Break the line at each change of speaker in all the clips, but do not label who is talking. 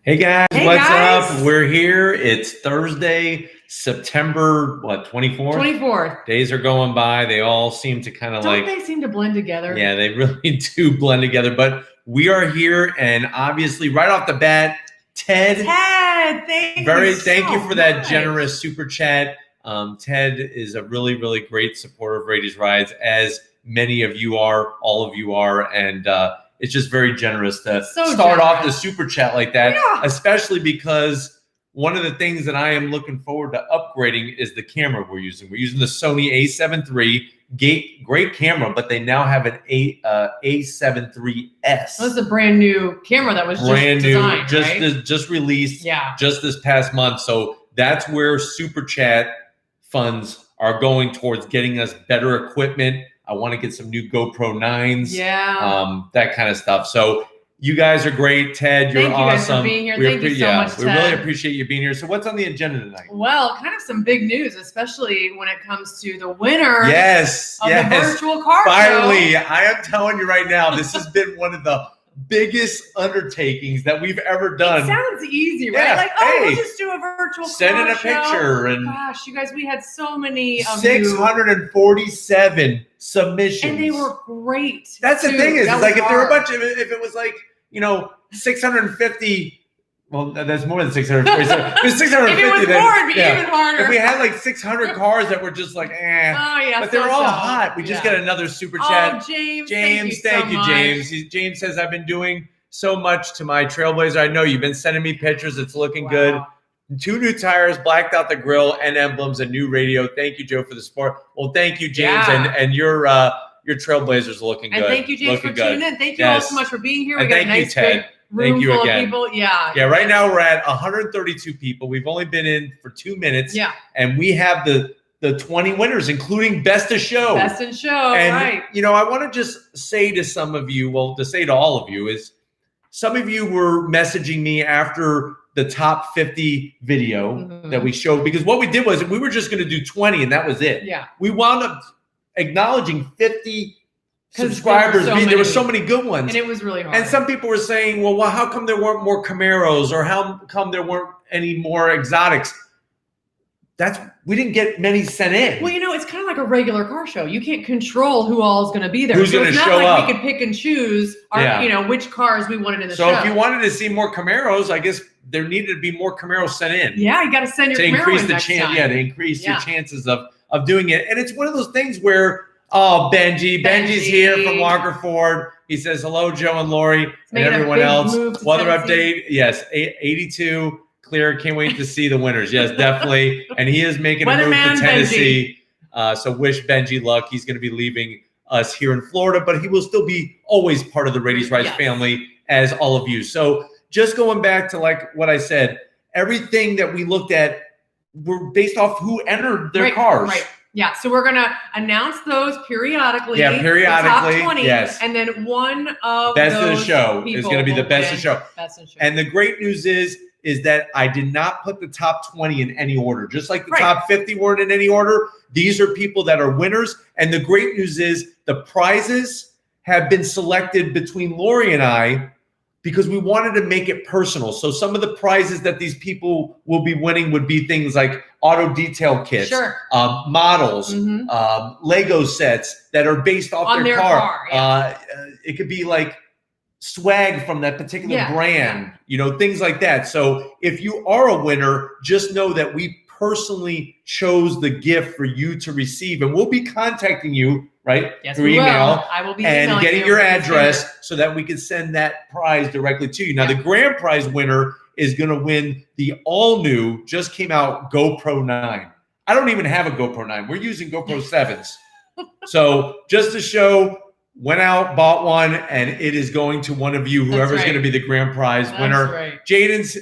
Hey guys,
Hey
what's
guys.
up? We're here. It's Thursday, September 24th?
24th.
Days are going by. They all seem to kind of
Don't they seem to blend together?
Yeah, they really do blend together. But we are here, and obviously, right off the bat, Ted,
thank
you for that generous super chat. Ted is a really, really great supporter of Raity's Rides, as many of you are, all of you are, and it's just very generous to start off the super chat like that, especially because one of the things that I am looking forward to upgrading is the camera we're using. We're using the Sony A7 III, great camera, but they now have an A7 III's.
Well, it's a brand new camera that was just designed,
just released just this past month. So that's where super chat funds are going towards getting us better equipment. I want to get some new GoPro 9s, that kind of stuff. So you guys are great. Ted, you're awesome.
Thank you guys for being here. Thank you so much, Ted.
We really appreciate you being here. So what's on the agenda tonight?
Well, kind of some big news, especially when it comes to the winner of
the
virtual car show.
Finally, I am telling you right now, this has been one of the biggest undertakings that we've ever done.
It sounds easy, right? Like, we'll just do a virtual
send in a picture. And
gosh, you guys, we had so many
647 submissions,
and they were great.
That's the thing is like if there were a bunch of, if it was like 650. Well, that's more than 650. It was 650.
If it was more, it'd be even harder.
If we had like 600 cars that were just like, but they were all hot. We just got another super chat.
Oh, James,
thank you, James. James says, I've been doing so much to my Trailblazer. I know you've been sending me pictures. It's looking good. 2 new tires, blacked out the grill and emblems, a new radio. Thank you, Joe, for the support. Well, thank you, James, and your Trailblazers are looking good.
And thank you, James, for tuning in. Thank you all so much for being here. We got a nice big room full of people. Right
now we're at 132 people. We've only been in for 2 minutes. And we have the 20 winners, including Best of Show.
Best in Show,
and,
right.
I want to just say to some of you, to say to all of you is, some of you were messaging me after the top 50 video that we showed, because what we did was we were just going to do 20 and that was it. We wound up acknowledging 50 subscribers. There were so many good ones.
And it was really hard.
And some people were saying, well, how come there weren't more Camaros, or how come there weren't any more exotics? We didn't get many sent in.
Well, it's kind of like a regular car show. You can't control who all is going to be there.
Who's going to show up?
We could pick and choose which cars we wanted in the show.
So if you wanted to see more Camaros, I guess there needed to be more Camaros sent in.
Yeah, you got to send your Camaro in next time.
To increase your chances of doing it. And it's one of those things where, Benji's here from Walker Ford. He says, hello, Joe and Lori and everyone else. Weather update. Yes, 82. Clear. Can't wait to see the winners. Yes, definitely. And he is making a move to Tennessee. So wish Benji luck. He's going to be leaving us here in Florida, but he will still be always part of the Raity's Rides family, as all of you. So just going back to like what I said, everything that we looked at were based off who entered their cars.
Right. Yeah, so we're going to announce those periodically.
Yeah, periodically.
The top 20, and then one of
Best of the Show is going to be the Best of Show. And the great news is that I did not put the top 20 in any order. Just like the top 50 weren't in any order, these are people that are winners. And the great news is the prizes have been selected between Lori and I, because we wanted to make it personal. So some of the prizes that these people will be winning would be things like auto detail kits, models, Lego sets that are based off their car. It could be like swag from that particular brand, things like that. So if you are a winner, just know that we personally chose the gift for you to receive, and we'll be contacting you through email.
I will be
and getting your address so that we can send that prize directly to you. Now the grand prize winner is going to win the all new, just came out GoPro 9. I don't even have a GoPro 9. We're using GoPro 7s. So just to show, went out, bought one, and it is going to one of you, whoever's going to be the grand prize winner. Jaden's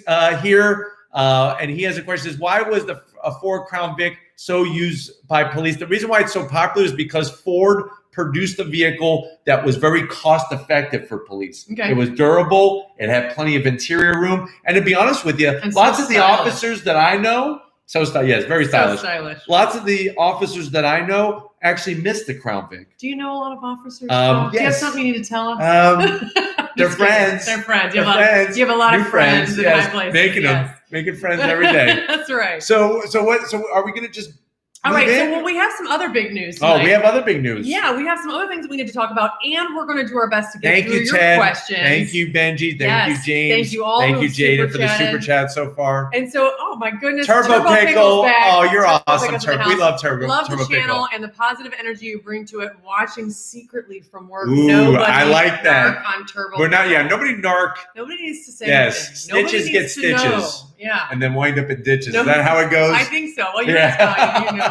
here, and he has a question. Says, why was a Ford Crown Vic so used by police? The reason why it's so popular is because Ford produced a vehicle that was very cost effective for police. It was durable. It had plenty of interior room. And to be honest with you, lots of the officers that I know, it's very stylish. Lots of the officers that I know actually missed the Crown Vic.
Do you know a lot of officers? Do you have something you need to tell us?
They're friends.
They're friends. You have a lot of friends in high places.
Making friends every day.
That's right.
So are we going to just
all right, so we have some other big news tonight.
Oh, we have other big news.
Yeah, we have some other things that we need to talk about, and we're going to do our best to get through your questions.
Thank you, Benji. Thank you, James.
Thank you all.
Thank you, Jaden, for the super chat so far.
And so, oh my goodness,
Turbo Pickle. Oh, you're awesome,
Turbo.
We love Turbo.
Love
Turbo
the channel
Pickle.
and the positive energy you bring to it. Watching secretly from work.
Ooh, I like that.
On Turbo.
We're not. Yeah, nobody narc.
Nobody needs to say
anything. Snitches get stitches.
Yeah.
And then wind up in ditches. Is that how it goes?
I think so. Well, you're Italian.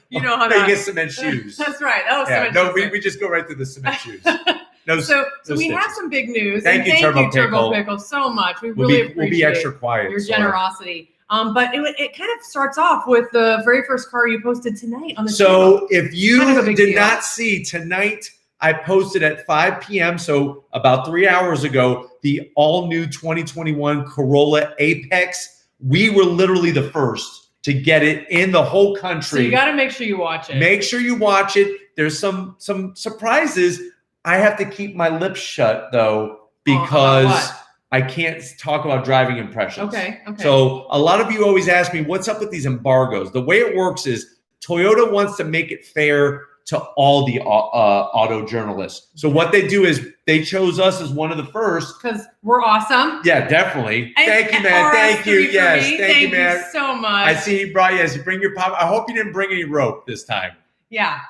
You know how that.
You get cement shoes.
That's right. Oh,
yeah.
cement
No,
shoes.
we just go right through the cement shoes.
So we have some big news.
Thank you, Turbo
Pickle, so much. We really appreciate
we'll be extra quiet.
Your generosity. But it kind of starts off with the very first car you posted tonight on the channel.
So if you did not see tonight, I posted at 5 p.m., so about 3 hours ago, the all-new 2021 Corolla Apex. We were literally the first to get it in the whole country.
So you got to make sure you watch it.
Make sure you watch it. There's some surprises. I have to keep my lips shut, though, because I can't talk about driving impressions.
Okay.
So a lot of you always ask me, what's up with these embargoes? The way it works is Toyota wants to make it fair to all the auto journalists. So what they do is they chose us as one of the first.
Because we're awesome.
Yeah, definitely. Thank you, man. Thank you. Yes, thank you, man.
Thank you so much.
I see you brought, you bring your pop. I hope you didn't bring any rope this time.
Yeah.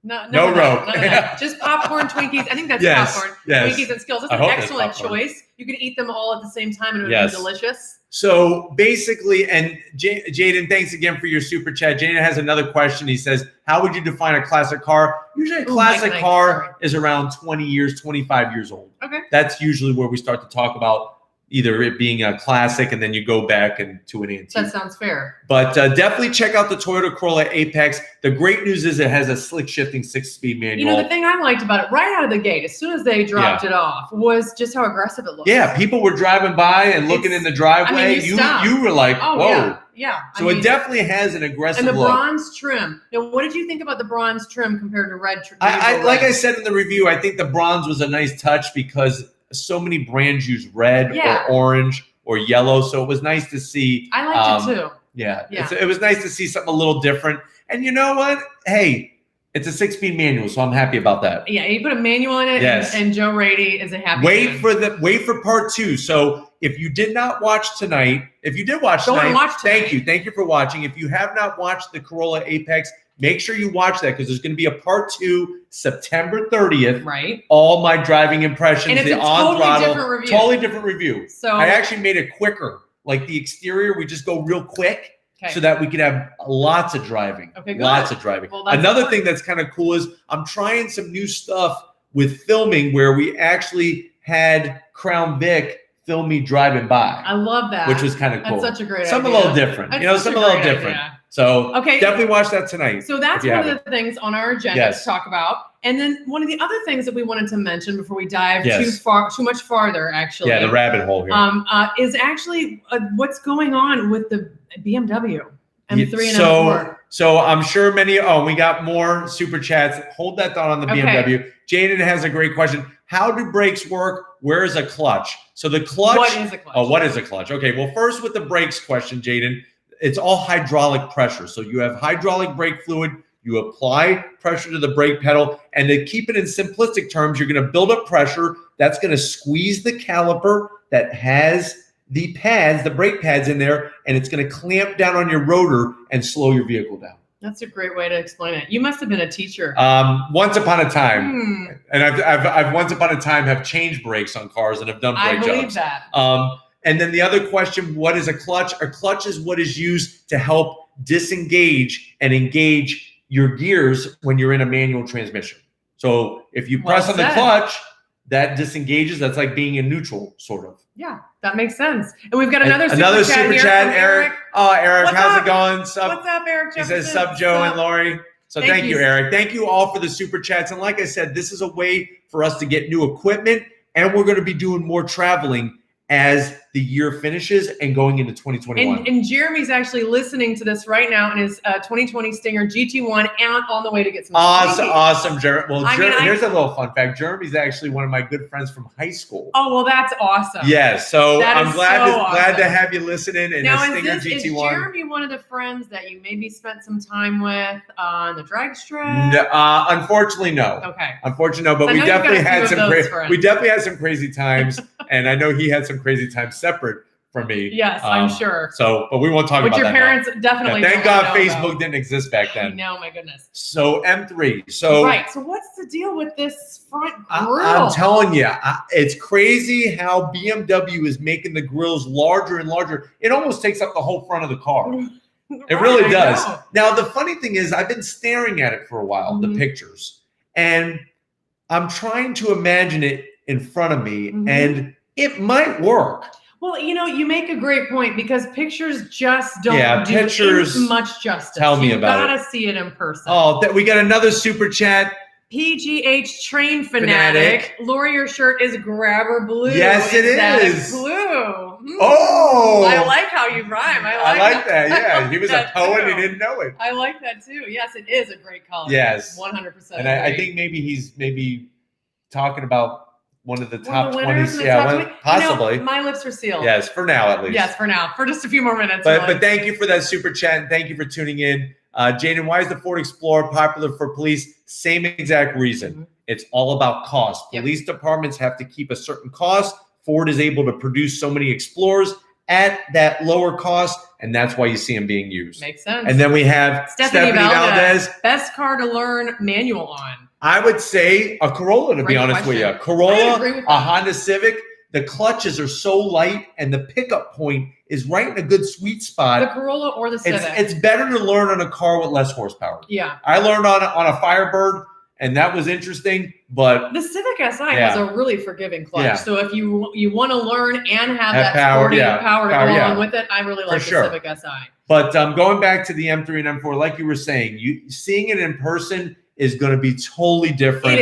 No
rope.
None of that. Just popcorn, Twinkies. I think that's popcorn.
Yes.
Twinkies and Skittles. That's an excellent choice. You can eat them all at the same time and it would be delicious.
So basically, and Jaden, thanks again for your super chat. Jaden has another question. He says, how would you define a classic car? Usually a classic car is around 20 years, 25 years old.
Okay.
That's usually where we start to talk about either it being a classic and then you go back and to an antique.
That sounds fair.
But definitely check out the Toyota Corolla Apex. The great news is it has a slick shifting 6-speed manual.
You know, the thing I liked about it right out of the gate, as soon as they dropped it off, was just how aggressive it looked.
Yeah, people were driving by and looking in the driveway.
I mean,
you were like, whoa.
Yeah.
So it definitely has an aggressive look.
And the bronze trim. Now, what did you think about the bronze trim compared to red trim?
Like I said in the review, I think the bronze was a nice touch because so many brands use red or orange or yellow. So it was nice to see.
I liked it too.
Yeah. It was nice to see something a little different. And you know what? Hey, it's a 6-speed manual, so I'm happy about that.
Yeah, you put a manual in it, and Joe Raiti is a happy man.
Wait for part 2. So if you did not watch tonight, if you did watch tonight, thank you for watching. If you have not watched the Corolla Apex, make sure you watch that because there's going to be a part 2 September 30th.
Right.
All my driving impressions,
and it's
the
a
on throttle,
totally different review.
So I actually made it quicker. Like the exterior, we just go real quick.
Okay.
So that we could have lots of driving.
Okay, good.
Lots of driving.
Well,
another thing that's kind of cool is I'm trying some new stuff with filming where we actually had Crown Vic film me driving by.
I love that.
Which was kind of cool.
That's such a great idea.
Something a little different. Something a little different. So definitely watch that tonight.
So that's one of the things on our agenda to talk about. And then one of the other things that we wanted to mention before we dive too much farther, actually.
Yeah, the rabbit hole here.
Is actually what's going on with the BMW M3 and M4.
So I'm sure we got more super chats. Hold that thought on the BMW. Jaden has a great question. How do brakes work? Where is a clutch? So the clutch.
What is a clutch?
Oh, what is a clutch? Okay, well, first with the brakes question, Jaden, it's all hydraulic pressure. So you have hydraulic brake fluid. You apply pressure to the brake pedal. And to keep it in simplistic terms, you're going to build up pressure. That's going to squeeze the caliper that has the pads, the brake pads in there, and it's going to clamp down on your rotor and slow your vehicle down.
That's a great way to explain it. You must have been a teacher.
Once upon a time. And I've once upon a time have changed brakes on cars and have done brake jobs.
I believe that.
And then the other question, what is a clutch? A clutch is what is used to help disengage and engage your gears when you're in a manual transmission. So if you press on the clutch, that disengages. That's like being in neutral, sort of.
Yeah, that makes sense. And we've got another
super chat, Eric. Oh, Eric, how's it going?
What's up, Eric Jefferson?
He says, sub, Joe and Lori. So thank you, Eric. Thank you all for the super chats. And like I said, this is a way for us to get new equipment, and we're going to be doing more traveling as the year finishes and going into 2021.
And Jeremy's actually listening to this right now in his 2020 Stinger GT1 and on the way to get some.
Awesome, Jeremy. Well, here's a little fun fact. Jeremy's actually one of my good friends from high school.
Oh, well, that's awesome.
Yes, so I'm glad
to
have you listening in
now,
the Stinger GT1.
Is Jeremy one of the friends that you maybe spent some time with on the drag strip?
No, unfortunately, no.
Okay.
Unfortunately, no. But we definitely had some crazy times, and I know he had some crazy times separate from me.
Yes, I'm sure.
So, but we won't talk about that.
But your parents definitely.
Thank God Facebook didn't exist back then.
No, my goodness.
So M3. So
right. So what's the deal with this front grille?
I'm telling you, it's crazy how BMW is making the grills larger and larger. It almost takes up the whole front of the car. It really does. Now, the funny thing is, I've been staring at it for a while, the pictures, and I'm trying to imagine it in front of me, and it might work.
Well, you make a great point because pictures just don't do much justice.
Tell me about it.
You gotta see it in person.
Oh, we got another super chat.
PGH Train Fanatic. Lori, your shirt is grabber blue.
Yes, it is.
Blue.
Oh.
I like how you rhyme. I like
that. Yeah, he was a poet and he didn't know it.
I like that too. Yes, it is a great color.
Yes.
100%.
And I think maybe he's talking about one of the top 20s. Yeah, possibly.
My lips are sealed.
Yes, for now at least.
Yes, for now. For just a few more minutes.
But thank you for that super chat and thank you for tuning in. Jaden, why is the Ford Explorer popular for police? Same exact reason. It's all about cost. Police departments have to keep a certain cost. Ford is able to produce so many Explorers at that lower cost, and that's why you see them being used.
Makes sense.
And then we have Stephanie Valdez.
Best car to learn manual on.
I would say a Corolla, to be honest with you. Corolla, a Honda Civic. The clutches are so light, and the pickup point is right in a good sweet spot.
The Corolla or the Civic.
It's better to learn on a car with less horsepower.
Yeah.
I learned on a Firebird, and that was interesting. But
the Civic Si has a really forgiving clutch. Yeah. So if you want to learn and have that power to go along with it, I really like the Civic Si.
But going back to the M3 and M4, like you were saying, seeing it in person is going to be totally different.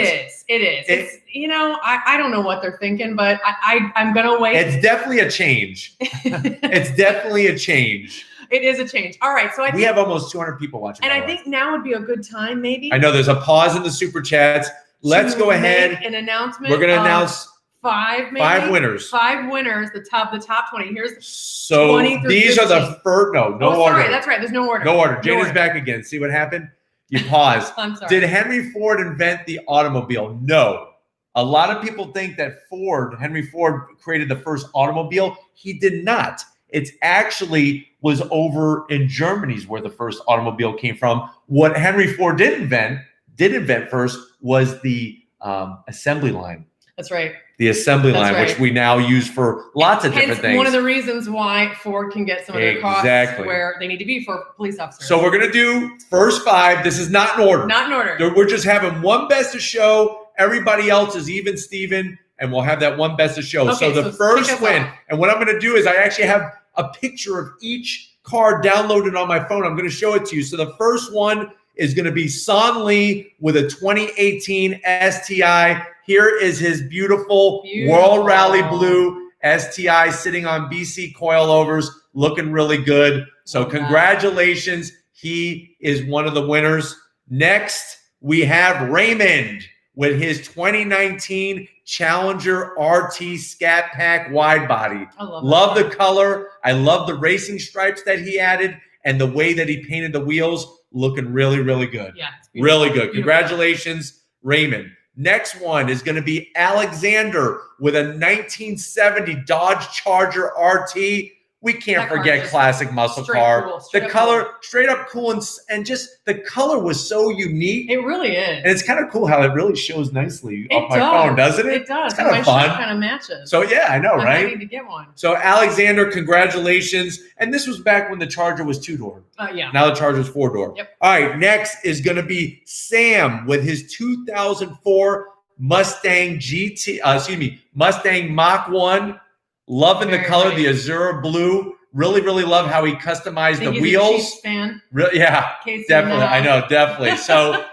It is. It's I don't know what they're thinking, but I'm going to wait.
It's definitely a change. It's definitely a change.
It is a change. All right. So I think
we have almost 200 people watching.
And I think now would be a good time, maybe.
I know there's a pause in the super chats. Let's go ahead.
An announcement.
We're going to announce
five winners. 5 winners. The top 20. Here's 20 through
these
15.
Are the first. No order.
Sorry, that's right. There's no order.
No order. Jane is back again. See what happened? You paused.
I'm sorry.
Did Henry Ford invent the automobile? No. A lot of people think that Henry Ford created the first automobile. He did not. It's actually was over in Germany's where the first automobile came from. What Henry Ford did invent first was the assembly line.
That's right.
The assembly line, which we now use for lots of different things.
One of the reasons why Ford can get some of their costs where they need to be for police officers.
So we're going to do first 5. This is not in order.
Not in order.
We're just having one best of show. Everybody else is even Steven, and we'll have that one best of show.
Okay,
so the first win. And what I'm going to do is I actually have a picture of each car downloaded on my phone. I'm going to show it to you. So the first one is going to be Son Lee with a 2018 STI. Here is his beautiful World Rally Blue STI sitting on BC coilovers, looking really good. So congratulations. He is one of the winners. Next, we have Raymond with his 2019 Challenger RT Scat Pack wide body. I love the color. I love the racing stripes that he added and the way that he painted the wheels, looking really, really good.
Yeah,
really good. Congratulations, Raymond. Next one is going to be Alexander with a 1970 Dodge Charger RT. We can't forget classic muscle car. The color, straight up cool, and just the color was so unique.
It really is.
And it's kind of cool how it really shows nicely off my phone, doesn't it?
It does.
It's kind of fun.
Kind of matches.
So yeah, I know, right?
I need to get one.
So Alexander, congratulations. And this was back when the Charger was 2-door.
Yeah.
Now the Charger is 4-door.
Yep.
All right, next is going to be Sam with his 2004 Mustang Mustang Mach 1. Loving the color, the Azura blue. Really, really love how he customized the wheels.
Chiefs fan.
Yeah, definitely. I know, definitely. So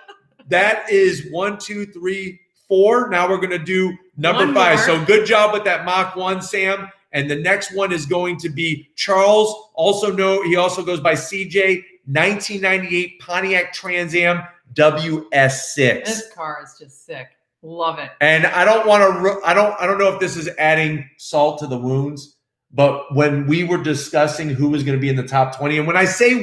that is 1, 2, 3, 4. Now we're going to do number 5. So good job with that Mach 1, Sam. And the next one is going to be Charles. He also goes by CJ, 1998 Pontiac Trans Am WS6.
This car is just sick. Love it.
And I don't know if this is adding salt to the wounds, but when we were discussing who was going to be in the top 20, and when I say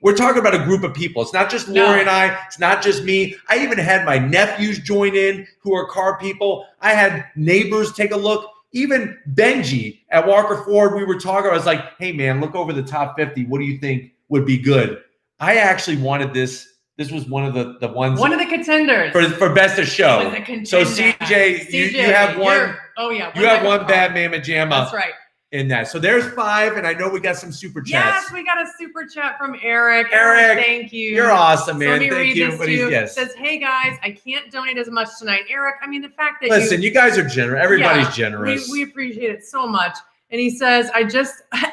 we're talking about a group of people. It's not just Lori and I. It's not just me. I even had my nephews join in who are car people. I had neighbors take a look. Even Benji at Walker Ford, we were talking. I was like, hey, man, look over the top 50. What do you think would be good? I actually wanted this. This was one of the ones.
One of the contenders.
For best of show. So CJ, you have one. You have one bad mamma jamma.
That's right.
In that. So there's 5, and I know we got some super chats.
Yes, we got a super chat from Eric.
Eric,
thank you.
You're awesome, man.
So let me
Thank
read
you.
this to you. It says, hey guys, I can't donate as much tonight. Eric, I mean, the fact that
you guys are generous. Everybody's generous.
We appreciate it so much. And he says,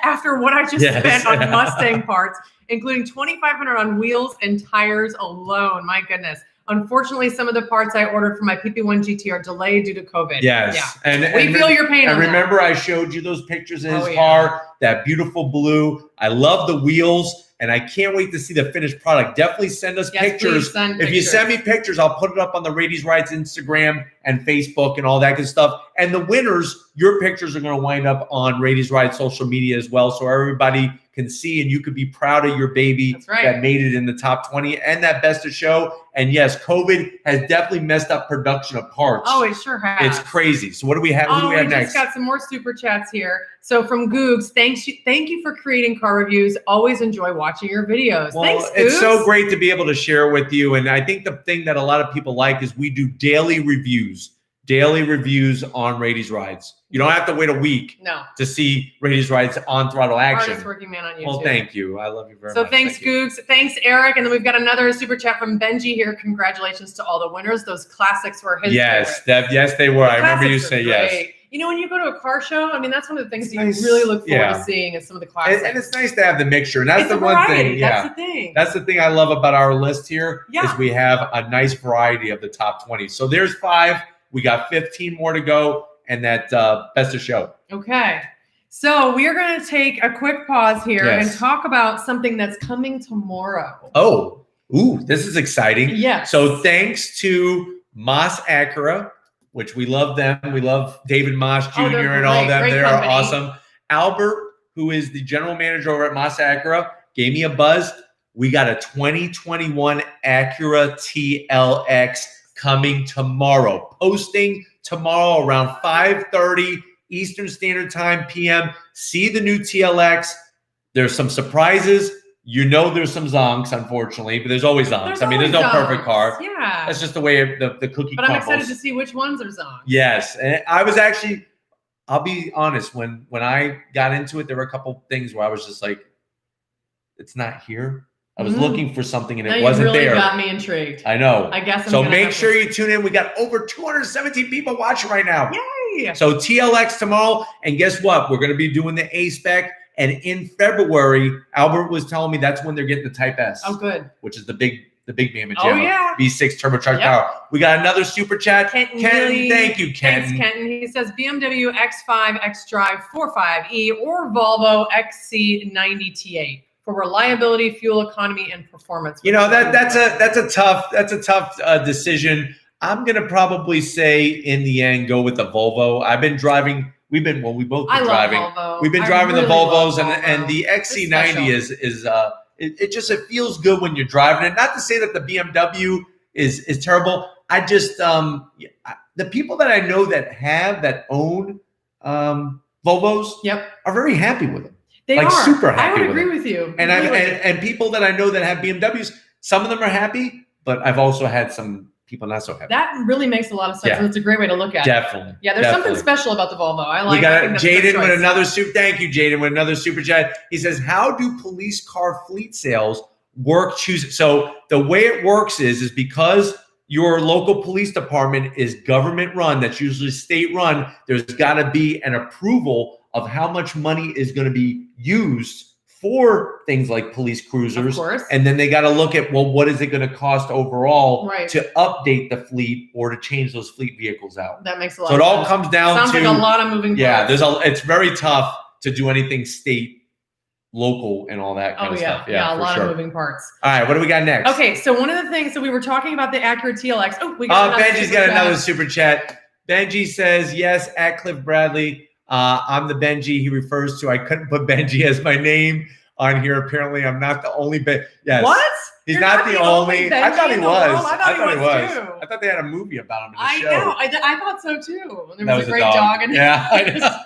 after what I just spent on Mustang parts, including $2,500 on wheels and tires alone. My goodness. Unfortunately, some of the parts I ordered for my PP1 GT are delayed due to COVID.
Yes.
Yeah. And we feel your pain.
And remember, I showed you those pictures in his car, that beautiful blue. I love the wheels, and I can't wait to see the finished product. Definitely send us pictures. If you send me pictures, I'll put it up on the Raity's Rides Instagram and Facebook and all that good stuff. And the winners, your pictures are going to wind up on Raity's Rides social media as well, so everybody can see, and you could be proud of your baby that made it in the top 20 and that best of show. And yes, COVID has definitely messed up production of parts.
Oh, it sure has.
It's crazy. So what do we have? Who do we have next?
We just got some more super chats here. So from Googs, thank you for creating car reviews. Always enjoy watching your videos.
Well,
thanks, Googs.
It's so great to be able to share with you. And I think the thing that a lot of people like is we do daily reviews on Raity's Rides. You don't have to wait a week to see Raity's Rides on Throttle Action.
Hardest working man on YouTube.
Well, thank you. I love you very much.
So thanks, Googs. Thanks, Eric. And then we've got another super chat from Benji here. Congratulations to all the winners. Those classics were his favorite.
Yes, they were. I remember you say yes.
You know, when you go to a car show, I mean, that's one of the things you really look forward to seeing is some of the classics.
And it's nice to have the mixture. And that's the one thing.
That's the thing.
That's the thing I love about our list here is we have a nice variety of the top 20. So there's 5. We got 15 more to go, and that best of show.
Okay. So we are going to take a quick pause here and talk about something that's coming tomorrow.
Oh, this is exciting.
Yes.
So thanks to Moss Acura, which we love them. We love David Moss Jr. and all of them. They're awesome. Albert, who is the general manager over at Moss Acura, gave me a buzz. We got a 2021 Acura TLX coming tomorrow, posting tomorrow around 5:30 Eastern Standard Time PM. See the new TLX. There's some surprises. You know there's some zonks, unfortunately, but there's always zonks. There's no perfect car.
Yeah.
That's just the way the cookie crumbles.
But I'm excited to see which ones are zonks.
Yes. And I was actually, I'll be honest, when I got into it, there were a couple things where I was just like, it's not here. I was looking for something and it wasn't there.
You really got me intrigued.
I know.
I guess
so make sure you tune in. We got over 217 people watching right now.
Yay!
So TLX tomorrow. And guess what? We're going to be doing the A-Spec. And in February, Albert was telling me that's when they're getting the Type S.
Oh, good.
Which is the big Bmw V6 turbocharged power. We got another super chat. Kenton, thank you, Kenton.
Thanks, Kenton. He says Bmw X5 xDrive 45e or Volvo XC90 T8 for reliability, fuel economy, and performance.
You know that's a tough decision. I'm gonna probably say in the end go with the Volvo. I've been driving. We've been driving.
Volvo.
We've been driving the Volvos and the XC90 is it feels good when you're driving it. Not to say that the BMW is terrible. I just the people that I know that own Volvos are very happy with them.
They are
super happy.
I would agree with you.
And and people that I know that have BMWs, some of them are happy, but I've also had some people not so happy.
That really makes a lot of sense.
Yeah.
And it's a great way to look at it.
Definitely.
Yeah, there's something special about the Volvo. I like.
We got Jaden with another super. Thank you, Jaden, with another super chat. He says, "How do police car fleet sales work? So the way it works is because your local police department is government run. That's usually state run. There's got to be an approval of how much money is going to be used for things like police cruisers.
Of course.
And then they got to look at, well, what is it going to cost overall
Right.
to update the fleet or to change those fleet vehicles out?
That makes a lot
So
of
it all
sense.
comes down
Sounds
to
like a lot of moving parts.
it's very tough to do anything state, local, and all that kind of stuff.
Yeah, a lot
sure.
of moving parts.
All right, what do we got next?
Okay, so one of the things, so we were talking about the Acura TLX. Oh, we got
Benji's got another super chat. Benji says, yes, at Cliff Bradley. I'm the Benji he refers to. I couldn't put Benji as my name on here. Apparently, I'm not the only Yes.
What?
He's not the only. I thought he was.
I thought he was too.
I thought they had a movie about him in the
I
show.
know. I thought so too. There was a great dog in it.
Yeah.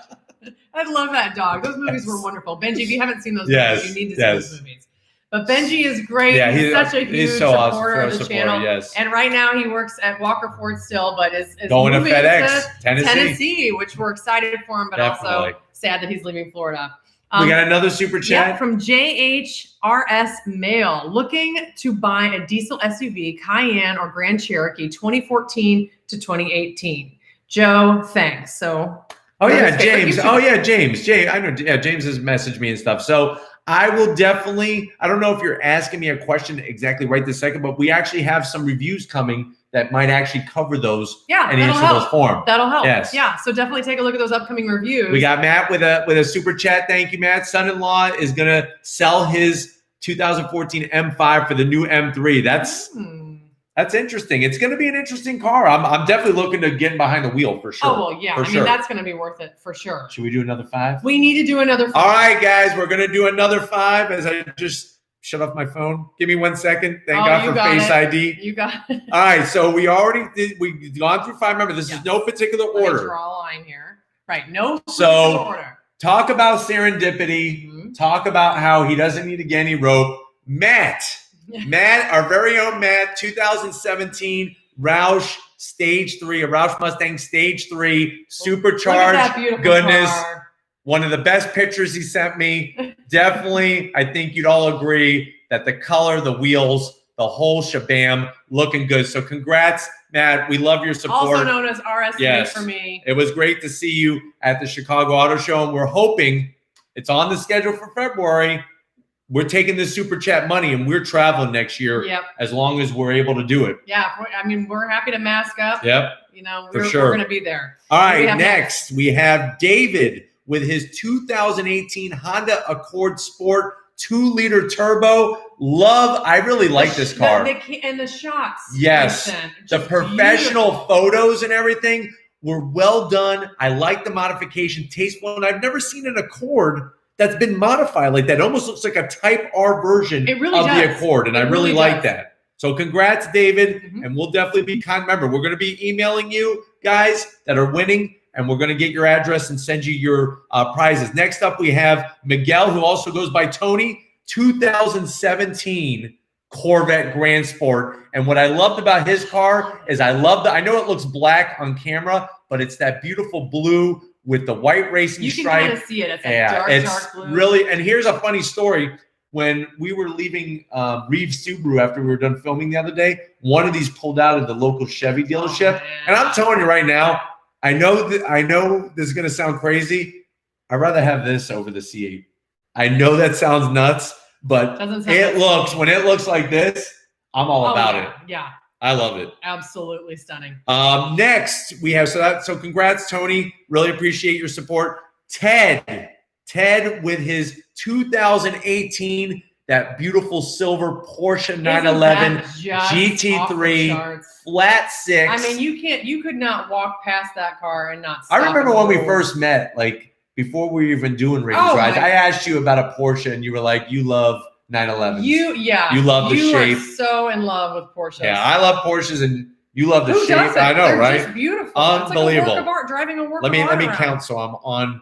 I love that dog. Those movies were wonderful. Benji, if you haven't seen those movies, you need to see those movies. But Benji is great.
Yeah,
he's such a huge supporter of the channel.
Yes.
And right now he works at Walker Ford still, but is
going to
moving
FedEx,
to Tennessee, which we're excited for him, but also sad that he's leaving Florida.
We got another super chat.
Yeah, from JHRS Mail. Looking to buy a diesel SUV, Cayenne or Grand Cherokee, 2014 to 2018. Joe, thanks. So.
James. James. I know. Yeah, James has messaged me and stuff. So I will definitely. I don't know if you're asking me a question exactly right this second, but we actually have some reviews coming that might actually cover those.
Yeah,
and answer those for him.
That'll help.
Yes.
Yeah. So definitely take a look at those upcoming reviews.
We got Matt with a super chat. Thank you, Matt. Son-in-law is gonna sell his 2014 M5 for the new M3. That's interesting. It's going to be an interesting car. I'm definitely looking to get behind the wheel for sure.
Oh, well, yeah. I mean, that's going to be worth it for sure.
Should we do another 5?
We need to do another 5.
All right, guys. We're going to do another 5 as I just shut off my phone. Give me 1 second. Thank God for Face ID.
You got it.
All right. So we've gone through 5. Remember, this is no particular order.
Draw a line here. Right. No
particular
order.
Talk about serendipity. Mm-hmm. Talk about how he doesn't need to get any rope. Matt, our very own Matt, 2017 Roush Stage 3, a Roush Mustang Stage 3, supercharged goodness.
Car.
One of the best pictures he sent me. Definitely, I think you'd all agree that the color, the wheels, the whole shabam looking good. So congrats, Matt. We love your support.
Also known as RS3 for me.
It was great to see you at the Chicago Auto Show, and we're hoping it's on the schedule for February. We're taking this super chat money and we're traveling next year as long as we're able to do it.
Yeah. I mean, we're happy to mask up.
Yep.
You know, we're going to be there.
All right. Next, we have David with his 2018 Honda Accord Sport 2-liter turbo. I really like this car.
And the shots.
Yes. The professional photos and everything were well done. I like the modification, tasteful. And I've never seen an Accord that's been modified like that. It almost looks like a Type R version of the Accord, and I really like that. So congrats, David, and we'll definitely be kind. Remember, we're going to be emailing you guys that are winning, and we're going to get your address and send you your prizes. Next up, we have Miguel, who also goes by Tony, 2017 Corvette Grand Sport. And what I loved about his car is I know it looks black on camera, but it's that beautiful blue with the white racing stripe.
You can kind of see it. It's dark blue.
Really, and here's a funny story. When we were leaving Reeves Subaru after we were done filming the other day, one of these pulled out of the local Chevy dealership. And I'm telling you right now, I know this is going to sound crazy. I'd rather have this over the C8. I know that sounds nuts, but when it looks like this, I'm all about it. Yeah. I love it.
Absolutely stunning.
Next, we have so congrats, Tony. Really appreciate your support. Ted with his 2018, that beautiful silver Porsche 911 GT3 flat 6.
I mean, you could not walk past that car and not stop.
I remember when we first met, like before we were even doing Raiti rides, I asked you about a Porsche and you were like, you love 911s. You love the shape.
You are so in love with Porsches.
Yeah, I love Porsches and you love the shape. I know, right?
Just beautiful.
Unbelievable.
It's like a work of art, driving a work of art.
Let me count so I'm on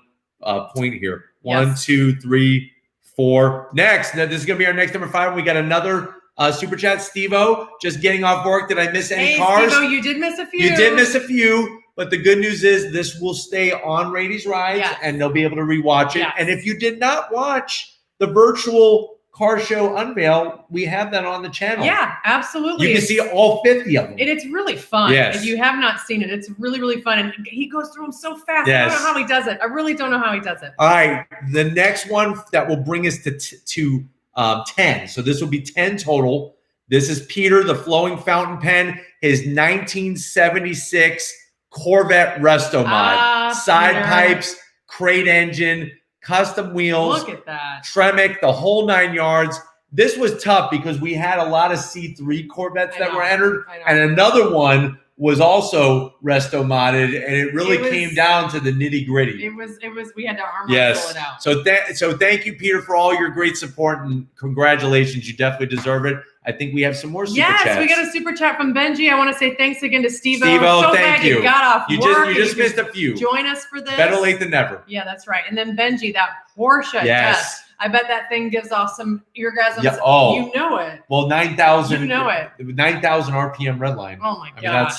point here. 1, 2, 3, 4. Next, this is gonna be our next number 5. We got another super chat. Steve-O, just getting off work. Did I miss any cars?
Steve-O, you did miss a few.
You did miss a few, but the good news is this will stay on Raiti's Rides and they'll be able to rewatch it. And if you did not watch the virtual car show unveil, we have that on the channel.
Yeah, absolutely.
You can see all 50 of them.
It's really fun.
Yes.
If you have not seen it, it's really, really fun. And he goes through them so fast.
Yes.
I don't know how he does it. I really don't know how he does it.
All right. The next one that will bring us to 10. So this will be 10 total. This is Peter, the flowing fountain pen, his 1976 Corvette Resto Mod. Side
Peter.
pipes, crate engine, custom wheels.
Look at that.
Tremec, the whole 9 yards. This was tough because we had a lot of C3 Corvettes that were entered, and another one was also resto modded, and it really came down to the nitty gritty.
It was. We had to arm wrestle it out.
So thank you, Peter, for all your great support, and congratulations. You definitely deserve it. I think we have some more super chats.
Yes, we got a super chat from Benji. I want to say thanks again to Steve-O.
Steve-O,
so
thank you.
You got off work.
You just missed a few.
Join us for this.
Better late than never.
Yeah, that's right. And then Benji, that Porsche.
Yes.
I bet that thing gives off some eargasms.
Yeah, oh.
You know it.
Well, 9,000.
You know it.
9,000 RPM redline.
Oh my gosh.
I mean,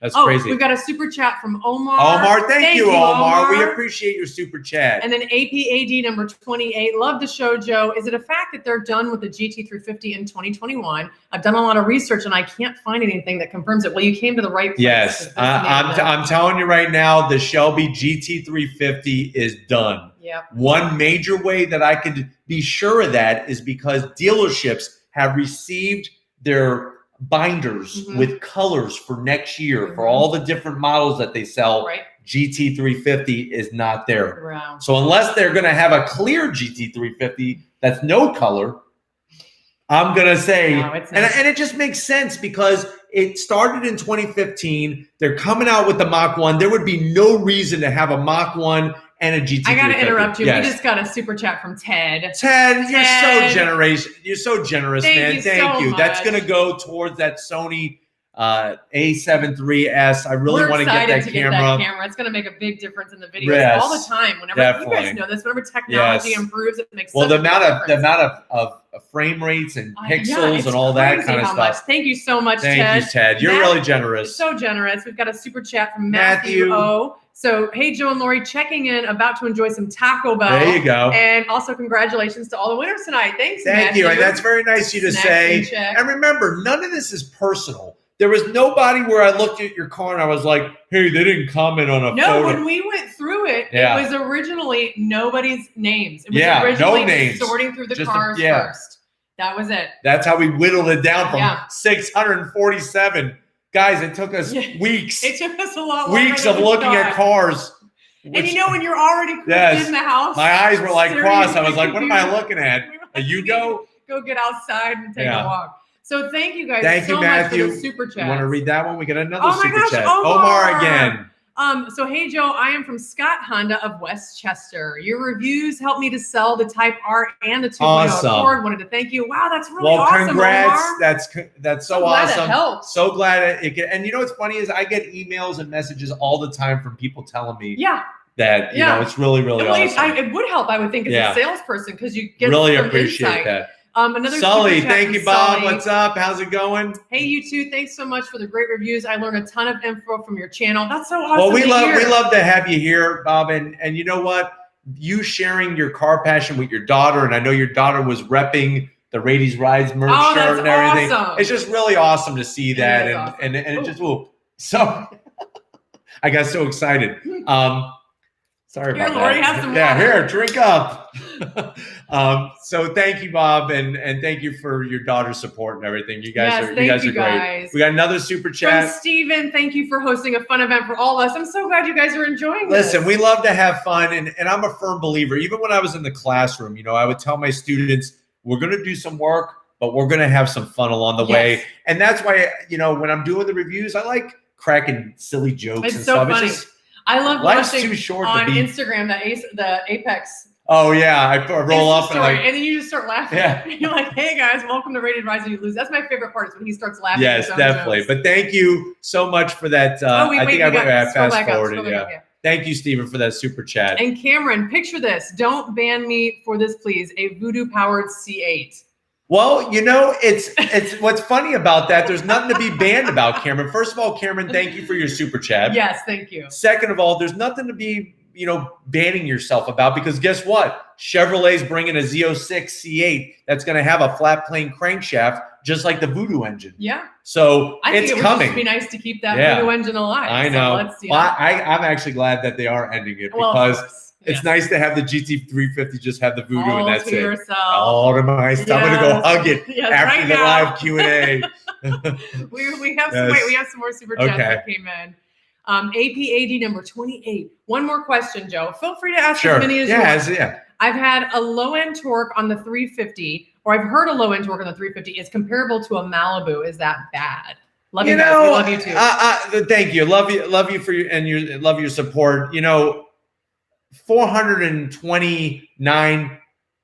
that's crazy.
We've got a super chat from Omar.
Omar, thank you, Omar. We appreciate your super chat.
And then APAD number 28. Love the show, Joe. Is it a fact that they're done with the GT350 in 2021? I've done a lot of research and I can't find anything that confirms it. Well, you came to the right place.
Yes, I'm telling you right now, the Shelby GT350 is done.
Yep.
One major way that I could be sure of that is because dealerships have received their binders with colors for next year for all the different models that they sell.
Right.
GT350 is not there.
Wow.
So unless they're going to have a clear GT350 that's no color, I'm going to say, and it just makes sense because it started in 2015. They're coming out with the Mach 1. There would be no reason to have a Mach 1 and a GT350.
I got to interrupt you.
Yes.
We just got a super chat from Ted.
Ted, you're so generous. You're so generous, man. Thank you.
Much.
That's going to go towards that Sony A7 III's. I really want to get that camera.
It's going to make a big difference in the videos all the time. Whenever you guys know this, whenever technology improves, it makes
the amount of frame rates and pixels and all that kind of stuff.
Thank you so much, Ted.
Thank you, Ted. You're really generous.
So generous. We've got a super chat from Matthew O. So, hey, Joe and Lori, checking in, about to enjoy some Taco Bell.
There you go.
And also congratulations to all the winners tonight. Thanks,
Thank you. And that's very nice of you to say. And remember, none of this is personal. There was nobody where I looked at your car and I was like, hey, they didn't comment on a photo.
No, when we went through it, it was originally nobody's names. It was originally
no names.
Sorting through the cars first. That was it.
That's how we whittled it down from 647. Guys, it took us weeks.
It took us a lot
weeks of looking at cars.
And when you're already in the house.
My eyes were like crossed. I was like, what am I looking at? You go
get outside and take a walk. So thank you guys
Thank you, Matthew.
much for the super chat.
You want to read that one? We got another super chat.
Omar
again.
So hey Joe, I am from Scott Honda of Westchester. Your reviews helped me to sell the Type R and the 2.0 Accord. Wanted to thank you. Wow, that's really awesome.
Congrats.
Omar.
That's so awesome. So glad it can. And you know what's funny is I get emails and messages all the time from people telling me that you know it's really awesome.
It would help, I would think, as a salesperson, because you get
really
some
appreciate
insight.
that.
Another
Sully, thank you, Bob. What's up? How's it going?
Hey, you too. Thanks so much for the great reviews. I learned a ton of info from your channel. That's so awesome.
Well, we love to have you here, Bob. And you know what? You sharing your car passion with your daughter, and I know your daughter was repping the Raity's Rides merch shirt and everything.
Awesome.
It's just really awesome to see that, and it just so I got so excited. Sorry about
Lori,
that.
Have some
water.
Here,
drink up. So thank you, Bob, and thank you for your daughter's support and everything. You guys are great. We got another super chat
from Steven. Thank you for hosting a fun event for all of us. I'm so glad you guys are enjoying this.
Listen, we love to have fun, and I'm a firm believer. Even when I was in the classroom, I would tell my students, we're going to do some work, but we're going to have some fun along the way. And that's why, when I'm doing the reviews, I like cracking silly jokes and stuff.
Funny.
It's just,
I love
life's
watching
too short
on
to be...
Instagram the Apex.
Oh yeah, I roll up
and then you just start laughing. Yeah. You're like, "Hey guys, welcome to Rated Rise and You Lose." That's my favorite part is when he starts laughing.
Yes, definitely. But thank you so much for that. I think I fast forwarded. Yeah. Thank you, Stephen, for that super chat.
And Cameron, picture this: don't ban me for this, please. A Voodoo powered C8.
Well, it's what's funny about that. There's nothing to be banned about, Cameron. First of all, Cameron, thank you for your super chat.
Yes, thank you.
Second of all, there's nothing to be banning yourself about, because guess what? Chevrolet's bringing a Z06 C8 that's going to have a flat plane crankshaft, just like the Voodoo engine.
Yeah.
So
I think
it's
it would
coming.
Just be nice to keep that Voodoo engine alive.
I know.
So let's,
well, I'm actually glad that they are ending it, because it's nice to have the GT350 just have the Voodoo, and that's it.
Yourself.
All to myself. I'm going to go hug it after the live Q&A.
we have some more super chats that came in. APAD number 28. One more question, Joe. Feel free to ask as many as you want.
Yeah.
I've had a low-end torque on the 350, or I've heard a low-end torque on the 350 is comparable to a Malibu. Is that bad? Love you guys. We love you too.
Thank you. Love you for your support. 429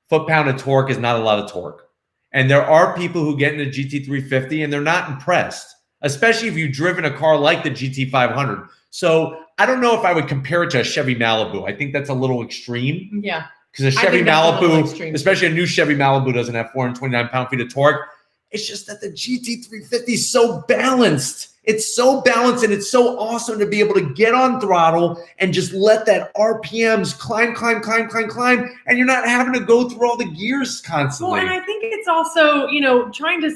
foot-pound of torque is not a lot of torque. And there are people who get in a GT350 and they're not impressed, especially if you've driven a car like the GT500. So I don't know if I would compare it to a Chevy Malibu. I think that's a little extreme.
Yeah.
Because a Chevy Malibu, especially a new Chevy Malibu, doesn't have 429 pound-feet of torque. It's just that the GT350 is so balanced. It's so balanced, and it's so awesome to be able to get on throttle and just let that RPMs climb, and you're not having to go through all the gears constantly.
Well, and I think it's also, trying to,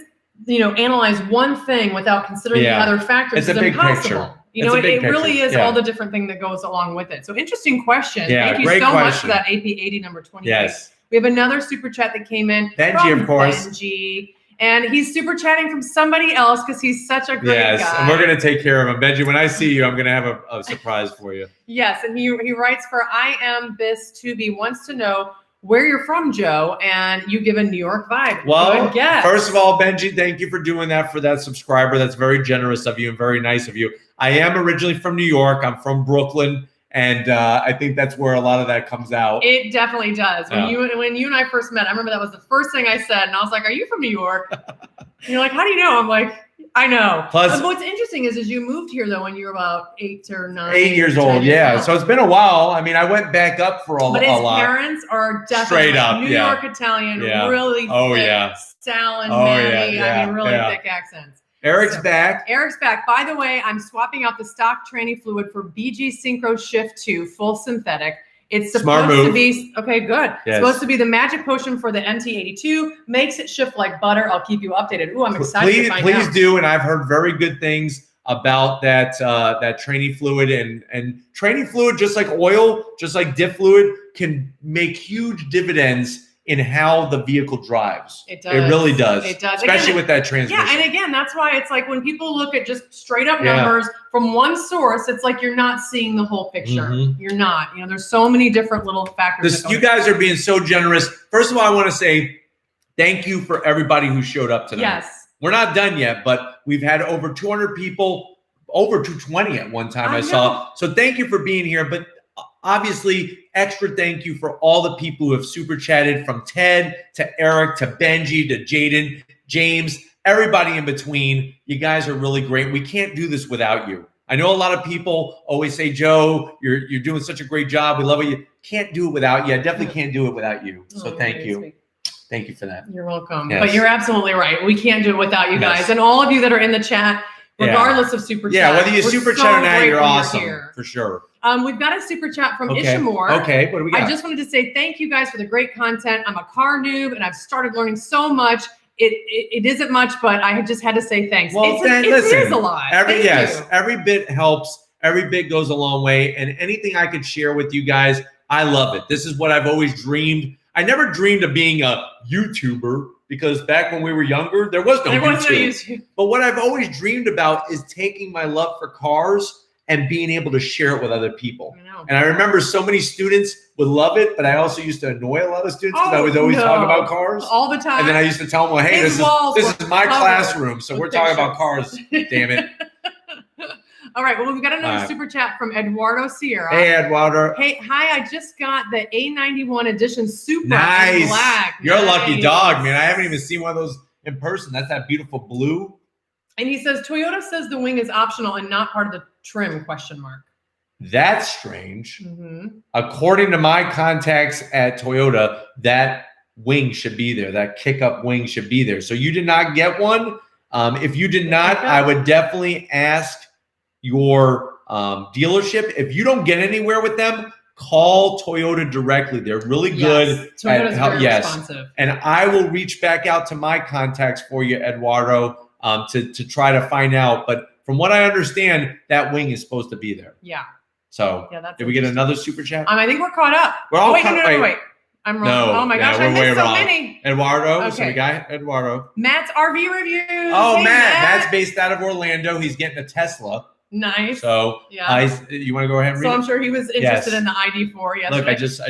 analyze one thing without considering the other factors is impossible. It really is all the different thing that goes along with it. So interesting question. Thank you so much for that AP80 number 28.
Yes.
We have another super chat that came in.
Benji, of course.
Benji. And he's super chatting from somebody else because he's such a great guy.
Yes, and we're going to take care of him. Benji, when I see you, I'm going to have a surprise for you.
Yes, and he writes for I am Bis Tubi, wants to know where you're from, Joe, and you give a New York vibe.
Well, first of all, Benji, thank you for doing that for that subscriber. That's very generous of you and very nice of you. I am originally from New York. I'm from Brooklyn. And I think that's where a lot of that comes out.
It definitely does. When you and I first met, I remember that was the first thing I said. And I was like, are you from New York? And you're like, how do you know? I'm like, I know. Plus, what's interesting is you moved here, though, when you were about 8 or 9.
8 years old, yeah. So it's been a while. I mean, I went back up for a lot.
But his parents are definitely
straight up,
New York Italian, really thick. Sal and Manny, I mean, really thick accents.
Eric's back.
Eric's back. By the way, I'm swapping out the stock tranny fluid for BG Synchro Shift 2 full synthetic. It's supposed to be okay. Good. Yes. It's supposed to be the magic potion for the MT82. Makes it shift like butter. I'll keep you updated. Ooh, I'm excited to find out.
Please do, and I've heard very good things about that tranny fluid and tranny fluid, just like oil, just like diff fluid, can make huge dividends in how the vehicle drives.
It does.
It really does.
It does.
Especially with that transmission.
Yeah, and again, that's why it's like when people look at just straight up numbers from one source, it's like you're not seeing the whole picture. Mm-hmm. You're not. There's so many different little factors.
You guys are being so generous. First of all, I want to say thank you for everybody who showed up tonight.
Yes.
We're not done yet, but we've had over 200 people, over 220 at one time I saw. So thank you for being here. But obviously, extra thank you for all the people who have super chatted, from Ted to Eric to Benji to Jaden, James, everybody in between. You guys are really great. We can't do this without you. I know a lot of people always say, Joe, you're doing such a great job. We love it. You can't do it without you. I definitely can't do it without you. So thank you. Sweet. Thank you for that.
You're welcome. Yes. But you're absolutely right. We can't do it without you guys. And all of you that are in the chat, regardless of super chat.
Yeah, whether you super chat or not, you're awesome. For sure.
We've got a super chat from Ishamore.
Okay, what do we got?
I just wanted to say thank you guys for the great content. I'm a car noob, and I've started learning so much. It isn't much, but I just had to say thanks.
Well, listen,
it is a lot.
Every bit helps. Every bit goes a long way. And anything I could share with you guys, I love it. This is what I've always dreamed. I never dreamed of being a YouTuber, because back when we were younger, there was no YouTube. But what I've always dreamed about is taking my love for cars and being able to share it with other people. And I remember so many students would love it, but I also used to annoy a lot of students because I was always talking about cars
all the time.
And then I used to tell them, well, hey, this is my classroom, so we're talking about cars, damn it.
All right, well, we've got another super chat from Eduardo Sierra.
Hey, Eduardo.
Hey, hi, I just got the A91 edition Supra
in
black.
You're a lucky dog, man. I haven't even seen one of those in person. That's that beautiful blue.
And he says, Toyota says the wing is optional and not part of the trim, ?
That's strange. According to my contacts at Toyota, that wing should be there. That kick-up wing should be there. So you did not get one. If you did not, I would definitely ask your dealership. If you don't get anywhere with them, call Toyota directly. They're really good.
Toyota's very responsive.
And I will reach back out to my contacts for you, Eduardo, to try to find out. But from what I understand, that wing is supposed to be there.
Yeah.
So did we get another super chat?
I think we're caught up.
We're all
wait. I'm wrong.
No,
oh my gosh, I missed so many.
Eduardo.
Okay.
So we got Eduardo.
Matt's RV reviews.
Oh, hey, Matt's based out of Orlando. He's getting a Tesla.
Nice.
So you want to go ahead and read it?
I'm sure he was interested in the ID4 yesterday.
Look, I just.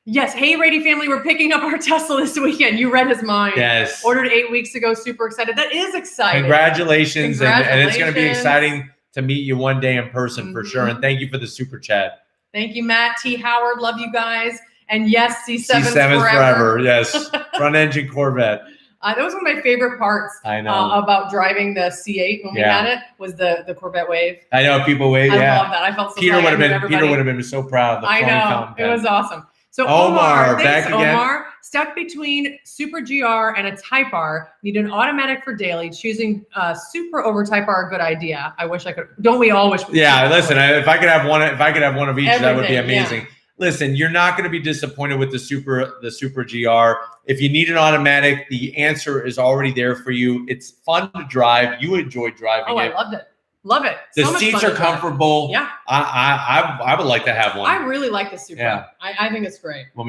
Yes. Hey, Raiti family, we're picking up our Tesla this weekend. You read his mind.
Yes.
Ordered 8 weeks ago. Super excited. That is exciting.
Congratulations. And it's going to be exciting to meet you one day in person for sure. And thank you for the super chat.
Thank you, Matt T. Howard. Love you guys. And yes, C7's
forever. Yes. Front engine Corvette.
That was one of my favorite parts.
I know
about driving the C8 when we had it was the Corvette wave.
I know people wave.
I love that. I felt so.
Peter would have been so proud of the
I know it was awesome. So
Omar,
thanks,
back again.
Omar. Stuck between Super GR and a Type R. Need an automatic for daily. Choosing Supra over Type R, a good idea. I wish I could. Don't we all wish?
Listen. If I could have one of each, that would be amazing. Yeah. Listen, you're not going to be disappointed with the Super GR. If you need an automatic, the answer is already there for you. It's fun to drive. You enjoy driving it.
I loved it. Love it.
The seats are comfortable.
Yeah.
I would like to have one.
I really like the Supra. Yeah. I think it's great.
We'll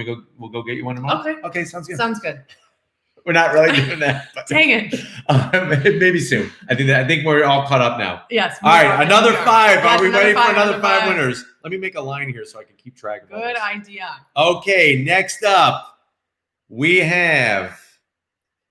go get you one tomorrow? Okay, sounds good.
Sounds good.
We're not really doing that. But
dang it.
Maybe soon. I think we're all caught up now.
Yes.
All right, another 5. Are we ready for another 5 winners? Let me make a line here so I can keep track of it.
Good idea.
Okay, next up, we have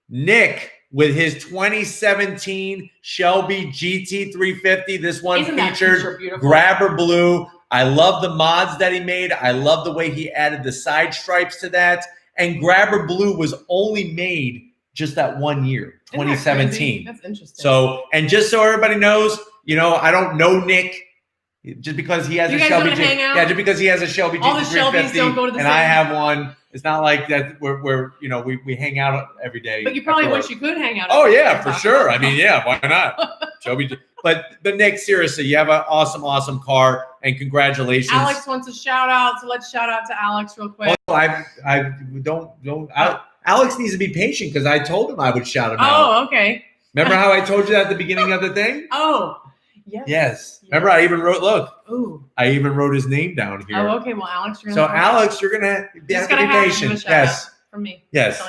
Nick with his 2017 Shelby GT350. This one featured Grabber Blue. I love the mods that he made. I love the way he added the side stripes to that. And Grabber Blue was only made just that 1 year, 2017.
That's interesting.
So, and just so everybody knows, I don't know Nick. Just because he has a Shelby, just because he has a Shelby GT350 and I have one, it's not like that. We hang out every day.
But you probably wish you could hang out.
Oh yeah, for sure. I mean, yeah, why not? Shelby. But Nick, seriously, you have an awesome car, and congratulations.
Alex wants a shout out, so let's shout out to Alex real quick.
Well, Alex needs to be patient because I told him I would shout him out.
Oh, okay.
Remember how I told you that at the beginning of the thing?
Oh.
Yes. Remember, I even wrote. Look.
Ooh.
I even wrote his name down here.
Oh, okay. Well, Alex, you're
Alex, you're gonna have to be patient. Yes.
From me.
Yes.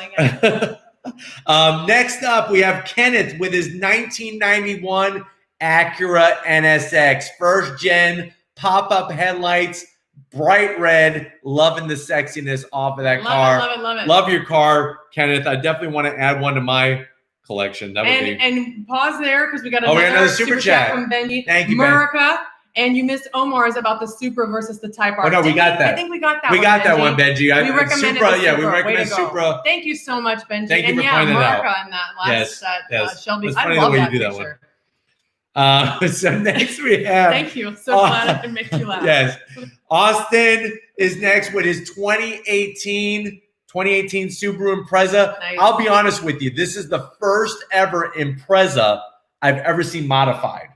Next up, we have Kenneth with his 1991 Acura NSX, first gen, pop-up headlights, bright red. Loving the sexiness off of that car.
Love it.
Love your car, Kenneth. I definitely want to add one to my collection. That would be. And
pause there because we got another super chat from Benji.
Thank you,
America. And you missed Omar's about the Supra versus the Type R.
Oh no, we got that.
I think we got that.
We got that one, Benji.
We recommend Supra.
Yeah, we recommend Supra.
Thank you so much, Benji.
Thank you for pointing it out.
America in that last Shelby.
It's funny the way you do that one. So next we have.
Thank you. So glad I can make you laugh.
Yes. Austin is next with his 2018 Subaru Impreza. Nice. I'll be honest with you. This is the first ever Impreza I've ever seen modified.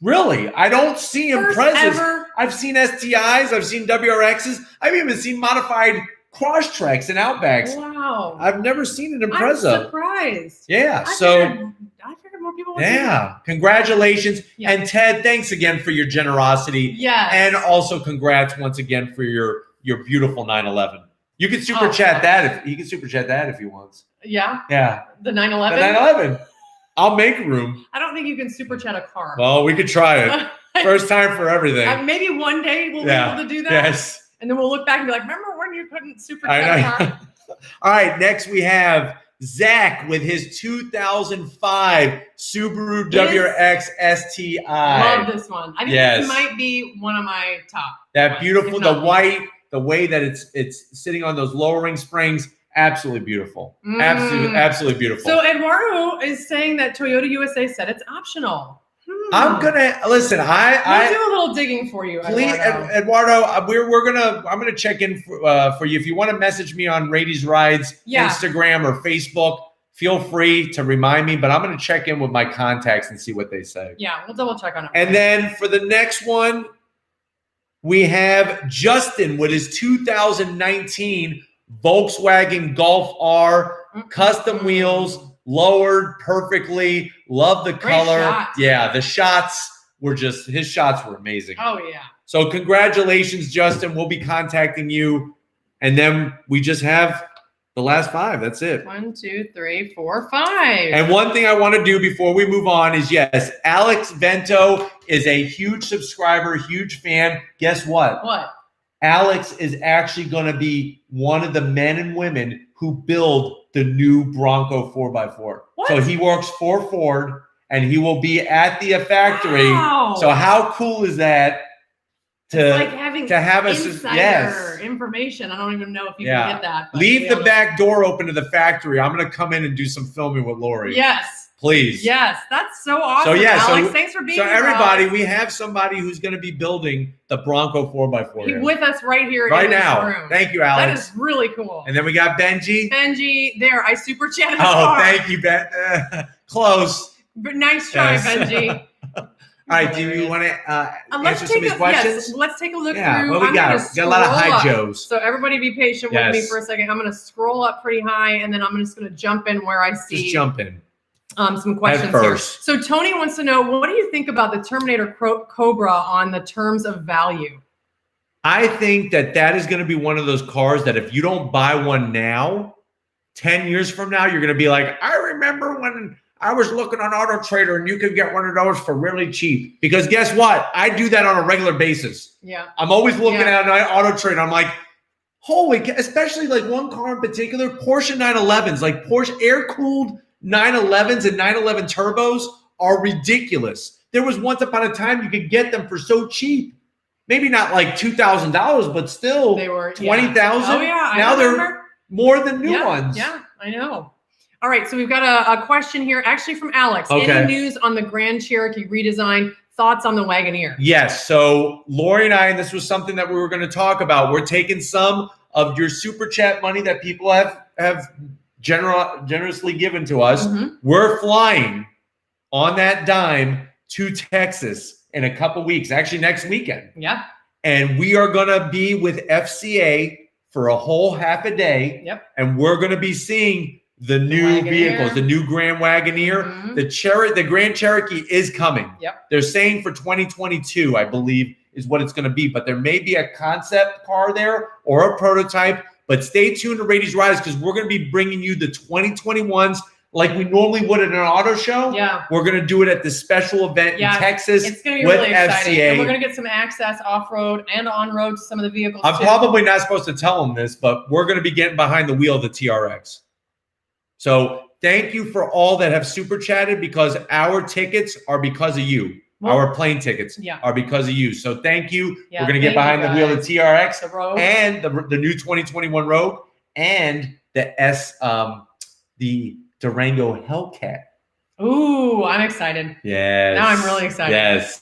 Really? I don't see Imprezas. I've seen STIs. I've seen WRXs. I've even seen modified Crosstreks and Outbacks.
Wow.
I've never seen an Impreza.
I'm surprised.
Yeah.
I figured more people would see that.
Congratulations. Yeah. And Ted, thanks again for your generosity.
Yes.
And also congrats once again for your beautiful 911. You can super chat that if he wants.
Yeah.
Yeah.
The 911.
The 911. I'll make room.
I don't think you can super chat a car.
Well, we could try it. First time for everything.
Maybe one day we'll be able to do that.
Yes.
And then we'll look back and be like, remember when you couldn't super chat a car?
All right. Next we have Zach with his 2005 Subaru WRX STI.
Love this one. I think this might be one of my top.
That beautiful, the white, the way that it's sitting on those lowering springs. Absolutely beautiful. Absolutely beautiful.
So Eduardo is saying that Toyota USA said it's optional.
I'm gonna listen.
I'll do a little digging for you,
please, Eduardo. I'm gonna check in for you. If you want to message me on Raiti's Rides, Instagram or Facebook, feel free to remind me. But I'm gonna check in with my contacts and see what they say.
Yeah, we'll double check on it.
And then for the next one, we have Justin with his 2019 Volkswagen Golf R, custom wheels, lowered perfectly. Love the color.
Shots.
Yeah, the shots were just, his shots were amazing.
Oh, yeah.
So congratulations, Justin. We'll be contacting you. And then we just have the last 5. That's it.
1, 2, 3, 4, 5.
And one thing I want to do before we move on is, yes, Alex Vento is a huge subscriber, huge fan. Guess what?
What?
Alex is actually going to be one of the men and women who build the new Bronco 4x4.
What?
So he works for Ford, and he will be at the factory.
Wow.
So how cool is that?
It's like having
us,
insider information. I don't even know if you can get that.
Leave the back door open to the factory. I'm going to come in and do some filming with Lori.
Yes.
Please.
Yes. That's so awesome, Alex. Thanks for being here.
So everybody, we have somebody who's going to be building the Bronco 4x4.
He's with us right here
right
in
now.
This room.
Thank you, Alex.
That is really cool.
And then we got Benji.
Benji, there. I super chatted his
Oh,
car.
thank you, Ben. Close.
But nice try, Benji.
All right, do you want to answer some of these questions?
Yes, let's take a look
yeah,
through.
Well, we got a lot of high Joes.
So everybody be patient with me for a second. I'm going to scroll up pretty high, and then I'm just going to jump in where I see.
Just jump in.
Some questions here. So Tony wants to know, what do you think about the Terminator Cobra on the terms of value?
I think that is going to be one of those cars that if you don't buy one now, 10 years from now, you're going to be like, I remember when I was looking on Auto Trader and you could get one of those for really cheap. Because guess what? I do that on a regular basis.
Yeah.
I'm always looking at Auto Trader. I'm like, holy, especially like one car in particular, Porsche 911s, like Porsche air-cooled 911s and 911 turbos are ridiculous. There was once upon a time you could get them for so cheap. Maybe not like $2,000, but still
they were
$20,000.
Oh, yeah.
Now they're more than new ones.
Yeah, I know. All right, so we've got a question here, actually from Alex.
Okay.
Any news on the Grand Cherokee redesign? Thoughts on the Wagoneer?
Yes. So Lori and I, and this was something that we were going to talk about. We're taking some of your super chat money that people have generously given to us.
Mm-hmm.
We're flying on that dime to Texas in a couple weeks, actually next weekend.
Yeah.
And we are going to be with FCA for a whole half a day.
Yep.
And we're going to be seeing the new vehicles, the new Grand Wagoneer.
Mm-hmm.
The Grand Cherokee is coming.
Yep.
They're saying for 2022, I believe, is what it's going to be. But there may be a concept car there or a prototype. But stay tuned to Raity's Rides because we're going to be bringing you the 2021s like we normally would at an auto show.
Yeah.
We're going to do it at this special event in Texas.
It's going to be
with
really exciting.
FCA.
And we're going to get some access off-road and on-road to some of the vehicles.
I'm probably not supposed to tell them this, but we're going to be getting behind the wheel of the TRX. So thank you for all that have super chatted because our tickets are because of you. Well, our plane tickets are because of you. So thank you.
Yeah,
we're going to get behind the wheel of the TRX and the new 2021 Rogue and the Durango Hellcat.
Ooh, I'm excited.
Yes.
Now I'm really excited.
Yes.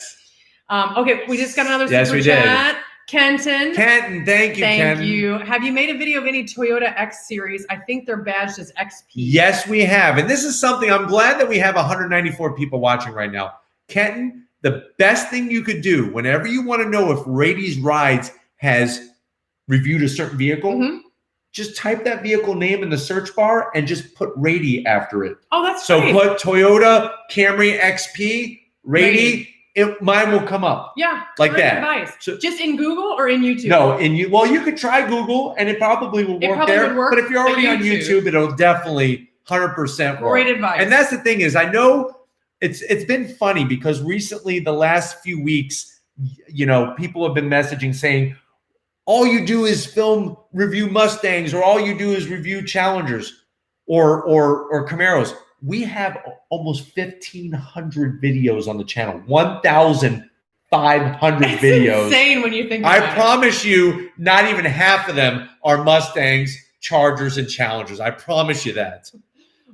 Okay, we just got another super chat.
Did.
Kenton,
thank you, Kenton.
Thank you. Have you made a video of any Toyota X series? I think they're badged as XP.
Yes, we have. And this is something I'm glad that we have 194 people watching right now. Kenton, the best thing you could do whenever you want to know if Raity's Rides has reviewed a certain vehicle, just type that vehicle name in the search bar and just put Raiti after it.
Oh, that's
great. So put Toyota Camry XP, Raiti. Mine will come up.
Yeah.
Like that.
Advice. So, just in Google or in YouTube?
No, you could try Google and it probably will work there. But if you're already on YouTube, it'll definitely 100% work.
Great advice.
And that's the thing is, I know it's been funny because recently, the last few weeks, people have been messaging saying, all you do is review Mustangs, or all you do is review Challengers or Camaros. We have almost 1,500 videos on the channel, 1,500 videos.
Insane when you think about it.
I promise you, not even half of them are Mustangs, Chargers, and Challengers. I promise you that.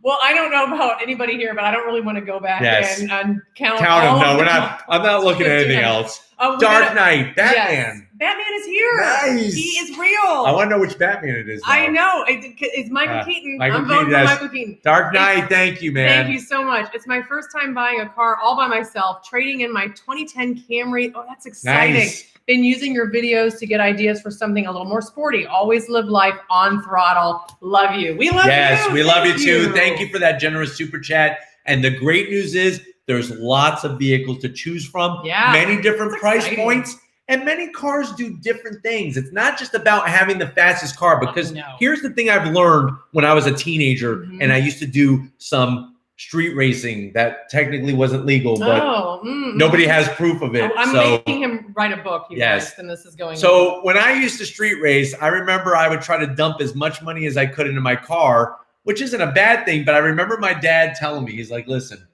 Well, I don't know about anybody here, but I don't really want to go back and count
them. No, we're not. I'm not looking at anything else. Dark Knight, Batman.
Yes. Batman is here.
Nice.
He is real.
I want to know which Batman it is now.
I know. It's Michael Keaton. I'm voting for Michael Keaton.
Dark Knight, thank you, man.
Thank you so much. It's my first time buying a car all by myself, trading in my 2010 Camry. Oh, that's exciting.
Nice.
Been using your videos to get ideas for something a little more sporty. Always live life on throttle. Love you. We love you.
Yes, we love you too. Thank you for that generous super chat. And the great news is there's lots of vehicles to choose from.
Yeah,
many different price points. And many cars do different things. It's not just about having the fastest car, because here's the thing I've learned when I was a teenager and I used to do some street racing that technically wasn't legal, but nobody has proof of it.
I'm making him write a book, you guys, and this is going
So when I used to street race, I remember I would try to dump as much money as I could into my car, which isn't a bad thing, but I remember my dad telling me, he's like, listen,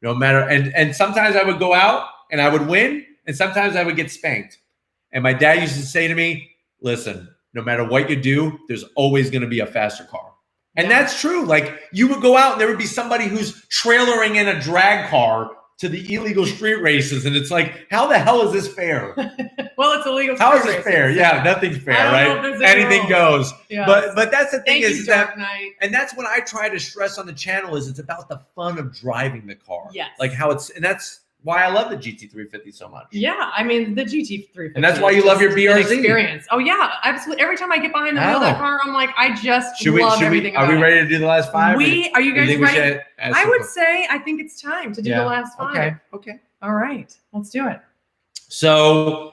no matter, and sometimes I would go out and I would win, and sometimes I would get spanked. And my dad used to say to me, listen, no matter what you do, there's always going to be a faster car. And that's true. Like, you would go out and there would be somebody who's trailering in a drag car to the illegal street races. And it's like, how the hell is this fair?
Well, it's illegal.
How is it fair? Yeah, nothing's fair, right? Anything goes. Yes. But that's the thing is that, and that's what I try to stress on the channel, is it's about the fun of driving the car.
Yes.
Like how it's, and that's why I love the GT350 so much.
Yeah, I mean, the GT350.
And that's why you love your BRZ.
Experience. Oh, yeah, absolutely. Every time I get behind the wheel of that car, I'm like, I just love everything about it.
Are we ready to do the last 5?
Are you guys ready? I would say I think it's time to do the last 5.
Okay.
All right, let's do it.
So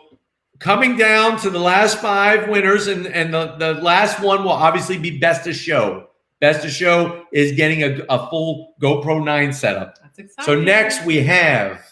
coming down to the last 5 winners, and the last one will obviously be Best of Show. Best of Show is getting a full GoPro 9 setup.
That's exciting.
So next we have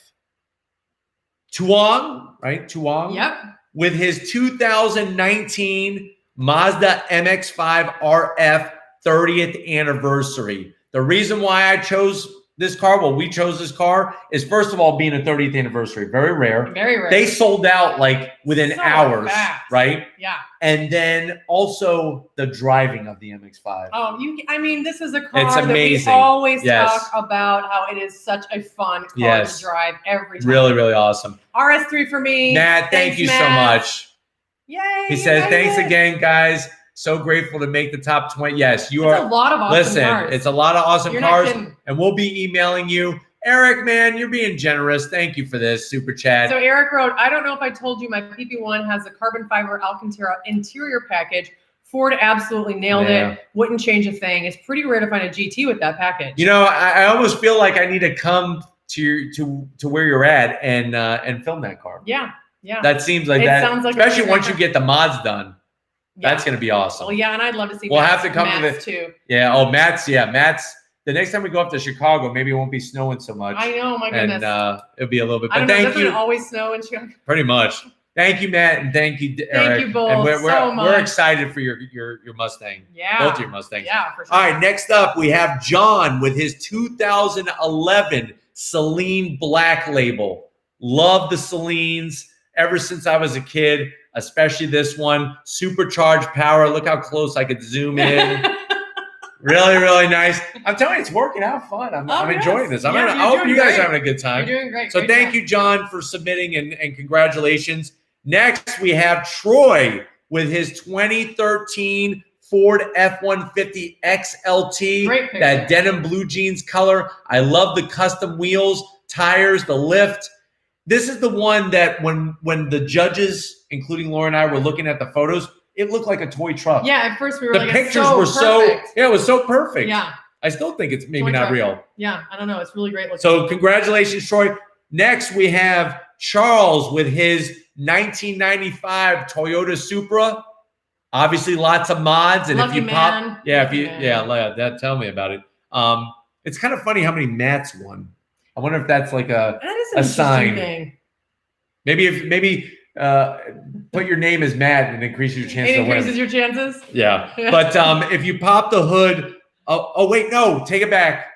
Tuong, right? Tuong.
Yep.
With his 2019 Mazda Mx5 Rf 30th anniversary. The reason why I chose this car, well, we chose this car, is first of all, being a 30th anniversary. Very rare.
Very rare.
They sold out like within hours, right?
Yeah.
And then also the driving of the MX5.
Oh, I mean, this is a car
it's amazing.
That we always talk about how it is such a fun car to drive every time.
Really, really awesome.
RS3 for me.
Matt, thank you so much.
Yay.
He says, thanks again, guys. So grateful to make the top 20. Yes, you are.
It's a lot of awesome cars.
It's a lot of awesome cars. And we'll be emailing you. Eric, man, you're being generous. Thank you for this super chat.
So Eric wrote, I don't know if I told you my PP1 has a carbon fiber Alcantara interior package. Ford absolutely nailed it. Wouldn't change a thing. It's pretty rare to find a GT with that package.
You know, I almost feel like I need to come to where you're at and film that car.
Yeah. Yeah.
That seems like that.
Sounds like
especially once you get the mods done. Yeah. That's going to be awesome.
Well, yeah, and I'd love to see
we'll have to come to the
too.
Yeah, oh, Matt's the next time we go up to Chicago, maybe it won't be snowing so much.
I know, my goodness.
And it'll be a little bit.
But thank you. Doesn't it always snow in Chicago?
Pretty much. Thank you, Matt, and thank you, Eric.
Thank you both
and we're
excited
for your Mustang.
Yeah.
Both your Mustangs.
Yeah, for sure.
All right, next up we have John with his 2011 Celine Black Label. Love the Celines ever since I was a kid. Especially this one, supercharged power. Look how close I could zoom in. Really, really nice. I'm telling you, it's working out fun. I'm enjoying this. I hope you guys are having a good time.
You're doing great.
So thank you, John, for submitting and congratulations. Next, we have Troy with his 2013 Ford F-150 XLT. That denim blue jeans color. I love the custom wheels, tires, the lift. This is the one that when the judges, including Laura and I, were looking at the photos, it looked like a toy truck.
Yeah, at first we were
the pictures were perfect. It was so perfect.
Yeah.
I still think it's maybe not real.
Yeah, I don't know. It's really great looking.
So congratulations, Troy. Next, we have Charles with his 1995 Toyota Supra. Obviously, lots of mods. And if you pop, tell me about it. It's kind of funny how many Matts won. I wonder if that's like a sign.
Thing.
Maybe put your name as Matt and increase your chance to win.
It increases your chances?
Yeah. But if you pop the hood, oh wait, no, take it back.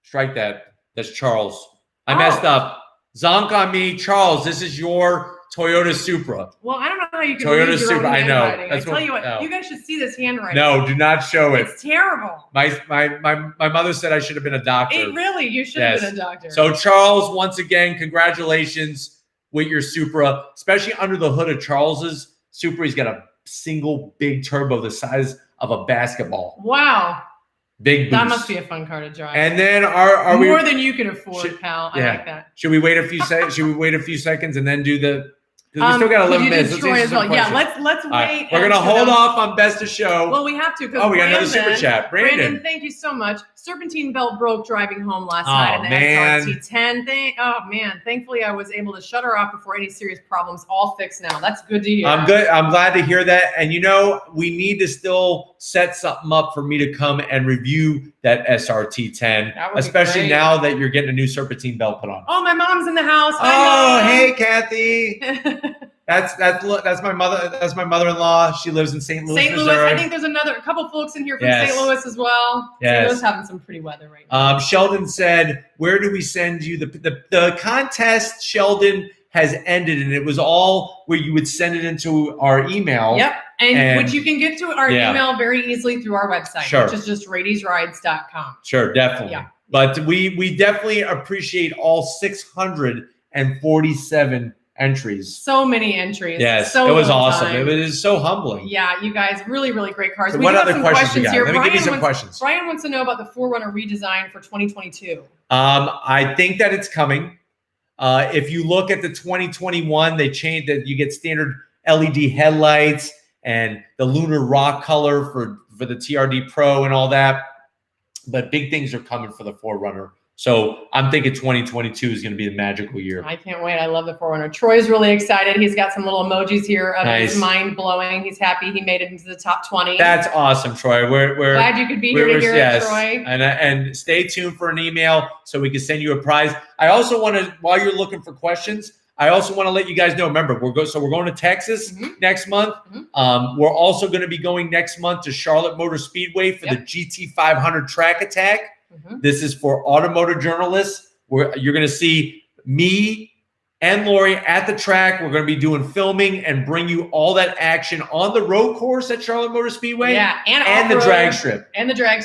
Strike that. That's Charles. I messed up. Zonk on me. Charles, this is your Toyota Supra.
Well, I don't know how you can
Toyota Supra. I know.
I tell you what, you guys should see this handwriting.
No, do not show it.
It's terrible.
My mother said I should have been a doctor.
You should have been a doctor.
So Charles, once again, congratulations with your Supra, especially under the hood of Charles's Supra. He's got a single big turbo the size of a basketball.
Wow.
Big boost.
That must be a fun car to drive.
And then are
more than you can afford, pal. I like that.
Should we wait a few seconds and then do the Because we still got 11 minutes.
Troy as well. Yeah, let's wait.
Right. We're gonna hold off on best of show.
Well, we have to because
we got another super chat. Brandon,
thank you so much. Serpentine belt broke driving home last night in the SRT10. Oh man, thankfully I was able to shut her off before any serious problems. All fixed now. That's good to hear.
I'm good. I'm glad to hear that. And we need to still set something up for me to come and review that SRT10, especially now that you're getting a new Serpentine belt put on.
Oh, my mom's in the house.
Oh, hey, Kathy. That's my mother. That's my mother-in-law. She lives in St. Louis, Missouri.
I think there's a couple folks in here from St. Louis as well.
Yes.
St. Louis having some pretty weather right now.
Sheldon said, "Where do we send you the contest?" Sheldon has ended, and it was all where you would send it into our email.
Yep, and which you can get to our email very easily through our website, which is just ratiesrides.com.
Sure, definitely. Yeah. But we definitely appreciate all 647 entries.
So many entries.
Yes, it was awesome. It was so humbling.
Yeah, you guys, really, really great cars.
So what other questions we got? Let me give you some questions.
Brian wants to know about the 4Runner redesign for 2022.
I think that it's coming. If you look at the 2021, they changed that you get standard LED headlights and the lunar rock color for the TRD Pro and all that. But big things are coming for the 4Runner. So I'm thinking 2022 is going to be the magical year.
I can't wait. I love the 4Runner. Troy's really excited. He's got some little emojis here of his mind blowing. He's happy he made it into the top 20.
That's awesome, Troy. We're
glad you could be here to hear it, Troy.
And stay tuned for an email so we can send you a prize. I also want to, while you're looking for questions, I also want to let you guys know, remember, we're going to Texas next month. We're also going to be going next month to Charlotte Motor Speedway for the GT500 Track Attack. This is for automotive journalists. You're going to see me and Lori at the track. We're going to be doing filming and bring you all that action on the road course at Charlotte Motor Speedway.
Yeah,
and the drag strip.
And the drag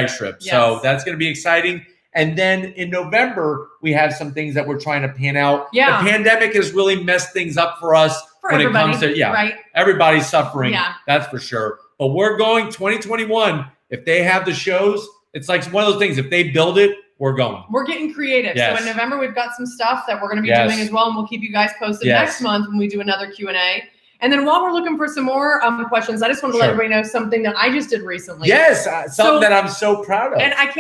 strip.
Yes. So that's going to be exciting. And then in November, we have some things that we're trying to pan out.
Yeah.
The pandemic has really messed things up for us when it comes to, everybody's suffering. Yeah. That's for sure. But we're going 2021. If they have the shows, it's like one of those things. If they build it, we're going. We're getting creative. Yes. So in November, we've got some stuff that we're going to be doing as well. And we'll keep you guys posted next month when we do another Q&A. And then while we're looking for some more questions, I just want to let everybody know something that I just did recently. Yes, something that I'm so proud of. And I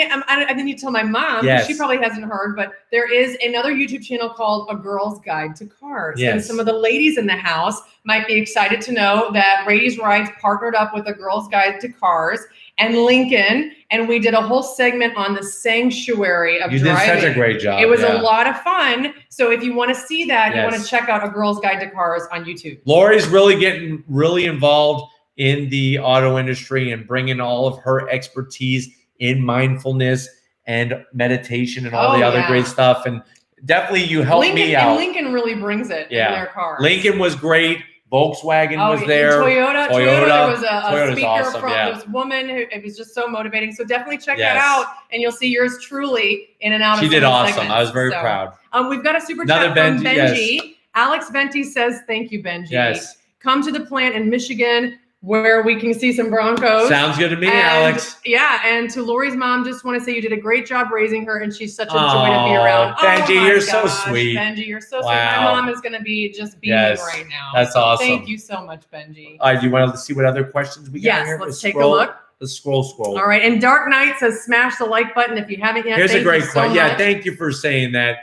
didn't need to tell my mom. Yes. She probably hasn't heard, but there is another YouTube channel called A Girl's Guide to Cars. Yes. And some of the ladies in the house might be excited to know that Raiti's Rides partnered up with A Girl's Guide to Cars and Lincoln, and we did a whole segment on the sanctuary of driving. You did such a great job. It was a lot of fun. So if you want to see that, you want to check out A Girl's Guide to Cars on YouTube. Lori's really getting involved in the auto industry and bringing all of her expertise in mindfulness and meditation and all the other great stuff. And definitely you helped me out. And Lincoln really brings it in their cars. Lincoln was great. Volkswagen was there. Toyota, there was a speaker from this woman who, it was just so motivating. So definitely check that out, and you'll see yours truly in and out. She did awesome. Segments. I was very proud. We've got a super chat from Benji. Yes. Alex Venti says, "Thank you, Benji. Yes. Come to the plant in Michigan where we can see some Broncos." Sounds good to me, Alex. Yeah, and to Lori's mom, just want to say you did a great job raising her, and she's such a joy to be around. Benji, you're so sweet. Benji, you're so sweet. My mom is going to be just beaming right now. That's awesome. Thank you so much, Benji. All right, do you want to see what other questions we got here? Let's take a look. Let's scroll. All right, and Dark Knight says, "Smash the like button if you haven't yet." Here's a great question. Yeah, thank you for saying that.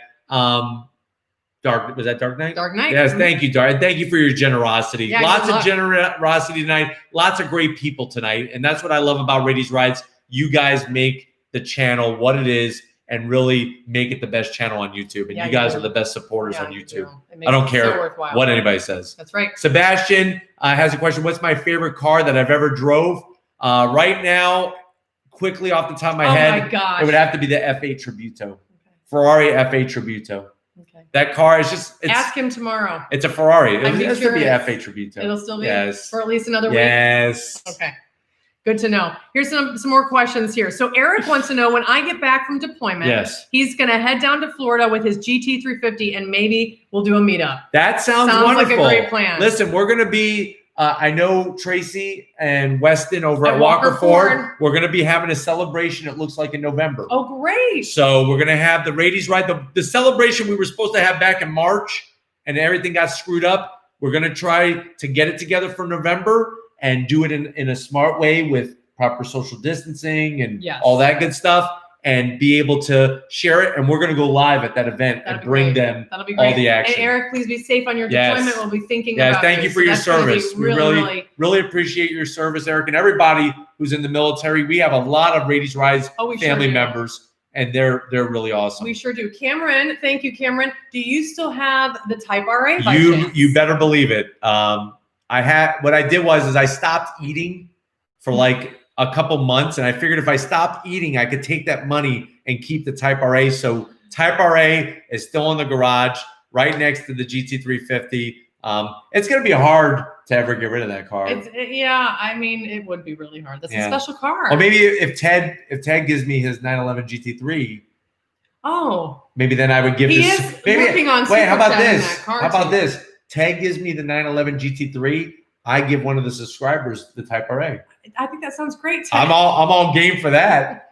Was that Dark Knight? Dark Knight. Yes, thank you, Dark. Thank you for your generosity. Yeah, lots of generosity tonight. Lots of great people tonight. And that's what I love about Raiti's Rides. You guys make the channel what it is and really make it the best channel on YouTube. And you guys are the best supporters on YouTube. I don't care what anybody says. That's right. Sebastian has a question. What's my favorite car that I've ever drove? Right now, quickly off the top of my head, it would have to be the F8 Tributo. Okay. Ferrari F8 Tributo. Okay. That car is just. Ask him tomorrow. It's a Ferrari. It has to be an F8 Tributo. It'll still be for at least another week. Yes. Okay. Good to know. Here's some more questions here. So Eric wants to know, when I get back from deployment, he's going to head down to Florida with his GT350 and maybe we'll do a meetup. That sounds wonderful. Like a great plan. Listen, we're going to be. I know Tracy and Weston over at Walker Ford. We're going to be having a celebration, it looks like, in November. Oh, great. So we're going to have the Raiti's Ride. The celebration we were supposed to have back in March, and everything got screwed up. We're going to try to get it together for November and do it in a smart way with proper social distancing and all that good stuff, and be able to share it. And we're going to go live at that event and bring them all the action.
And Eric, please be safe on your deployment. We'll be thinking about
thank you for your service. We really appreciate your service, Eric, and everybody who's in the military. We have a lot of Raity's Rides family members, and they're really awesome.
We sure do. Cameron, thank you, Cameron. Do you still have the Type RA by
chance? You better believe it. What I did was I stopped eating for like a couple months, and I figured if I stopped eating, I could take that money and keep the Type RA. So Type RA is still in the garage right next to the GT350. It's going to be hard to ever get rid of that car.
I mean, it would be really hard. That's a special car.
Well, maybe if Ted gives me his 911 GT3, maybe then I would give
this. Working on
how about this? How about this? Ted gives me the 911 GT3. I give one of the subscribers the Type RA. I
think that sounds great, Ted.
I'm all game for that.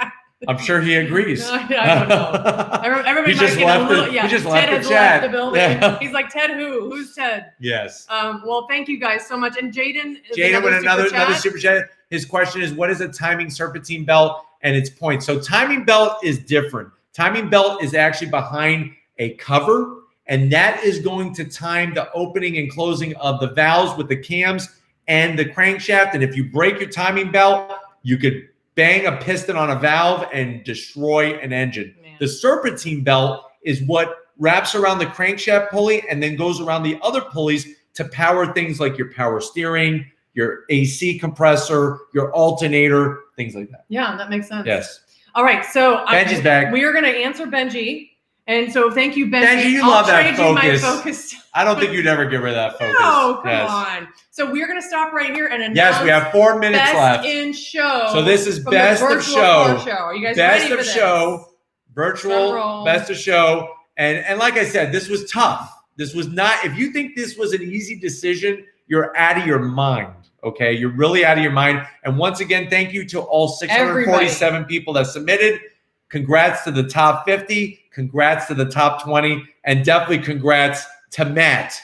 I'm sure he agrees.
I don't know. Everybody might get a little. He just left the chat. The building. Yeah. He's like, Ted who? Who's Ted?
Yes.
Well, thank you guys so much. And Jaden
with another super chat. His question is, what is a timing serpentine belt and its point? So timing belt is different. Timing belt is actually behind a cover, and that is going to time the opening and closing of the valves with the cams and the crankshaft. And if you break your timing belt, you could bang a piston on a valve and destroy an engine. Man. The serpentine belt is what wraps around the crankshaft pulley and then goes around the other pulleys to power things like your power steering, your AC compressor, your alternator, things like that.
Yeah, that makes sense.
Yes.
All right, so
Benji's back.
We are going to answer Benji. And so thank you, Benji.
Benji, you love that focus. I don't think you'd ever get rid of that focus.
No, come on. So we're going to stop right here and announce.
Yes, we have 4 minutes left.
Best in show.
So this is best of show.
Are you guys ready for this?
Best of show. Virtual best of show. And like I said, this was tough. This was not. If you think this was an easy decision, you're out of your mind. Okay, you're really out of your mind. And once again, thank you to all 647 people that submitted. Congrats to the top 50. Congrats to the top 20. And definitely congrats to Matt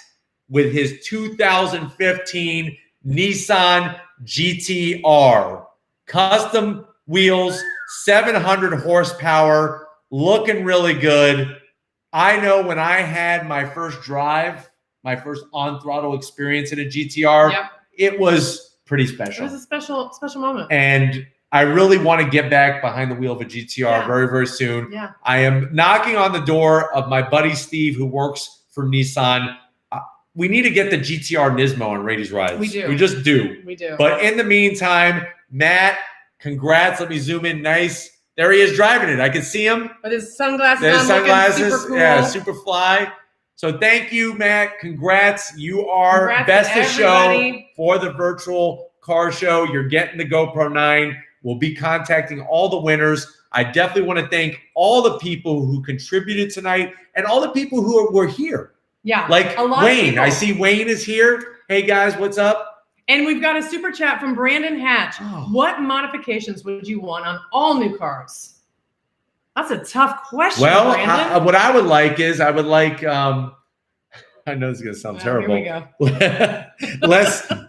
with his 2015 Nissan GT-R. Custom wheels, 700 horsepower, looking really good. I know when I had my first drive, my first on-throttle experience in a GT-R, it was pretty special.
It was a special moment.
And I really want to get back behind the wheel of a GT-R very, very soon.
Yeah.
I am knocking on the door of my buddy Steve, who works for Nissan. We need to get the GT-R Nismo on Raity's Rides.
We do.
We just do.
We do.
But in the meantime, Matt, congrats. Let me zoom in nice. There he is driving it. I can see him.
With his sunglasses on, looking super cool.
Yeah, super fly. So thank you, Matt. Congrats. You are best of show for the virtual car show. You're getting the GoPro 9. We'll be contacting all the winners. I definitely want to thank all the people who contributed tonight and all the people who were here.
Yeah.
Like Wayne. I see Wayne is here. Hey, guys, what's up?
And we've got a super chat from Brandon Hatch. Oh. What modifications would you want on all new cars? That's a tough question, Brandon.
What I would like is I would like I know this is going to sound terrible.
Here we go.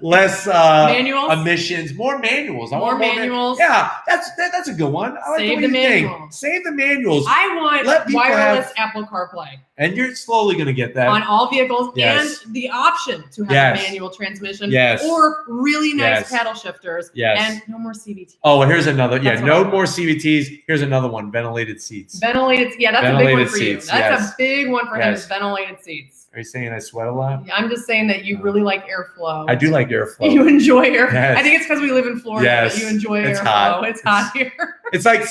less
manuals?
Emissions, more manuals.
More manuals.
Yeah, that's a good one. I like
Save the manuals.
Save the manuals.
I want wireless Apple CarPlay.
And you're slowly going to get that.
On all vehicles, and the option to have a manual transmission or really nice paddle shifters and no more CVT.
Oh, and here's another. No more CVTs. Here's another one, ventilated seats.
Ventilated, that's a big one for you. That's a big one for him is ventilated seats.
Are you saying I sweat a lot?
Yeah, I'm just saying that you really like airflow.
I do like airflow.
You enjoy airflow. Yes. I think it's because we live in Florida that you enjoy
airflow.
Hot. It's hot here.
It's like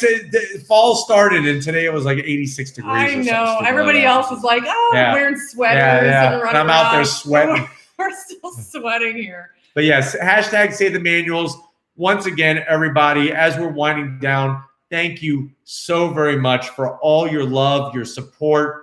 fall started and today it was like 86 degrees.
I know. Everybody else is like, wearing sweaters and running
I'm out there sweating.
We're still sweating here.
But yes, hashtag save the manuals. Once again, everybody, as we're winding down, thank you so very much for all your love, your support.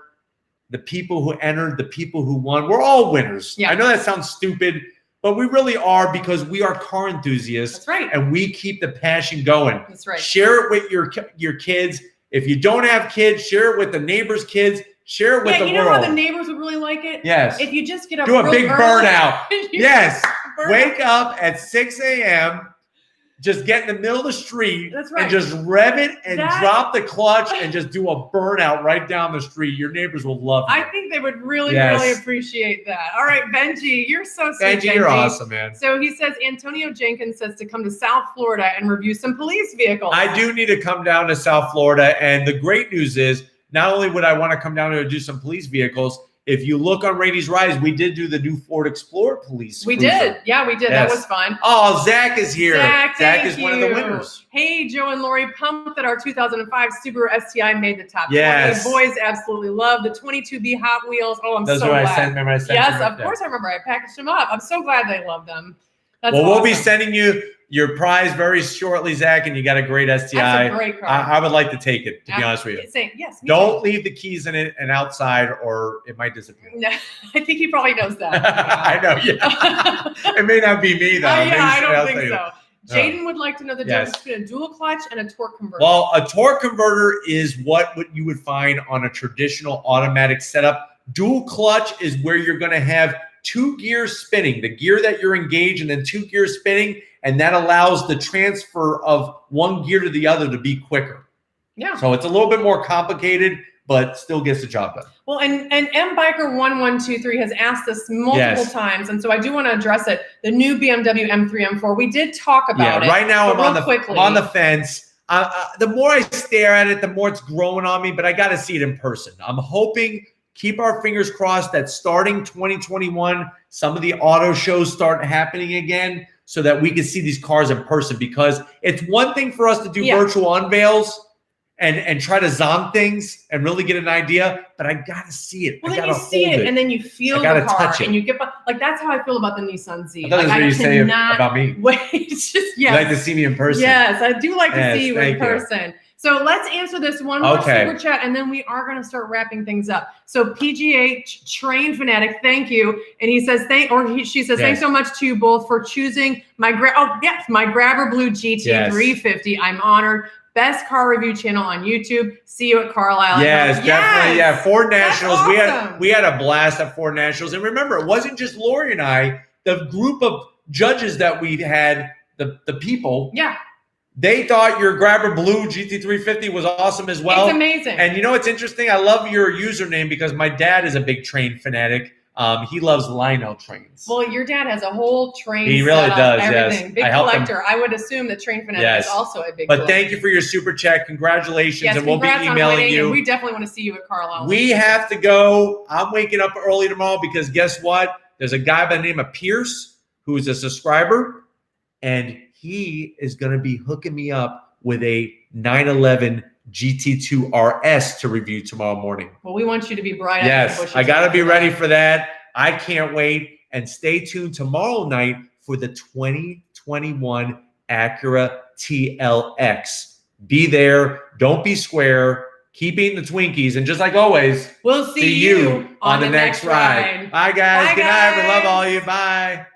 The people who entered, the people who won, we're all winners.
Yeah.
I know that sounds stupid, but we really are because we are car enthusiasts.
That's right.
And we keep the passion going.
That's right.
Share it with your kids. If you don't have kids, share it with the neighbors' kids. Share it with the
you
world.
know how the neighbors would really like it?
Yes.
If you just get up
Do a big burnout. Yes.
Burn
Wake up at 6 a.m., just get in the middle of the street and just rev it and drop the clutch and just do a burnout right down the street. Your neighbors will love you.
I think they would really, really appreciate that. All right, Benji, you're so sweet.
Benji, you're awesome, man.
So he says, Antonio Jenkins says to come to South Florida and review some police vehicles.
I do need to come down to South Florida. And the great news is, not only would I want to come down here and do some police vehicles, if you look on Raiti's Rise, we did do the new Ford Explorer police.
We did. Yeah, we did. Yes. That was fun.
Oh, Zach is here.
Zach
is one of the winners.
Hey, Joe and Lori, pumped that our 2005 Subaru STI made the top 20.
Yes.
The boys absolutely love the 22B Hot Wheels. Oh, I'm so glad.
I sent
yes, of course I remember. I packaged them up. I'm so glad they love them. That's
well,
awesome.
We'll be sending you your prize very shortly, Zach, and you got a great STI.
That's a great car.
I would like to take it, to be honest with you.
Yes.
Don't leave the keys in it and outside, or it might disappear.
No, I think he probably knows that.
I know, yeah. It may not be me, though.
I don't think so. Jaden would like to know the difference between a dual clutch and a torque converter.
Well, a torque converter is what you would find on a traditional automatic setup. Dual clutch is where you're going to have 2 gears spinning, the gear that you're engaged and then 2 gears spinning, and that allows the transfer of one gear to the other to be quicker.
Yeah.
So it's a little bit more complicated, but still gets the job done.
Well, and MBiker1123 has asked us multiple times, and so I do want to address it. The new BMW M3, M4, we did talk about it.
Right now I'm on the fence. The more I stare at it, the more it's growing on me, but I got to see it in person. I'm hoping, keep our fingers crossed, that starting 2021, some of the auto shows start happening again so that we can see these cars in person, because it's one thing for us to do virtual unveils and try to zom things and really get an idea, but I got to see it.
Well, then you see it and then you feel the car and you get, like, that's how I feel about the Nissan Z.
That's what you say about me.
Wait, just,
you like to see me in person.
Yes, I do like to see you in person. So let's answer this one more super chat, and then we are going to start wrapping things up. So PGH Train Fanatic, thank you. And he says, she says, thanks so much to you both for choosing my Grabber Blue GT350. I'm honored. Best car review channel on YouTube. See you at Carlisle.
Yes, definitely. Yeah, Ford Nationals. Awesome. We had a blast at Ford Nationals. And remember, it wasn't just Lori and I. The group of judges that we had, the people.
Yeah.
They thought your Grabber Blue GT350 was awesome as well.
It's amazing.
And you know what's interesting? I love your username because my dad is a big train fanatic. He loves Lionel trains.
Well, your dad has a whole train.
He really does,
everything.
Yes.
Big collector. I would assume that Train Fanatic is also a big collector.
But thank you for your super chat. Congratulations. And we'll be emailing you.
And we definitely want to see you at Carlisle.
We have to go. I'm waking up early tomorrow because guess what? There's a guy by the name of Pierce who is a subscriber, and he is going to be hooking me up with a 911 GT2 RS to review tomorrow morning.
Well, we want you to be bright.
Yes, I got to be ready for that. I can't wait. And stay tuned tomorrow night for the 2021 Acura TLX. Be there. Don't be square. Keep eating the Twinkies. And just like always,
we'll see you
on the next ride. Bye, guys. Good night. We love all you. Bye.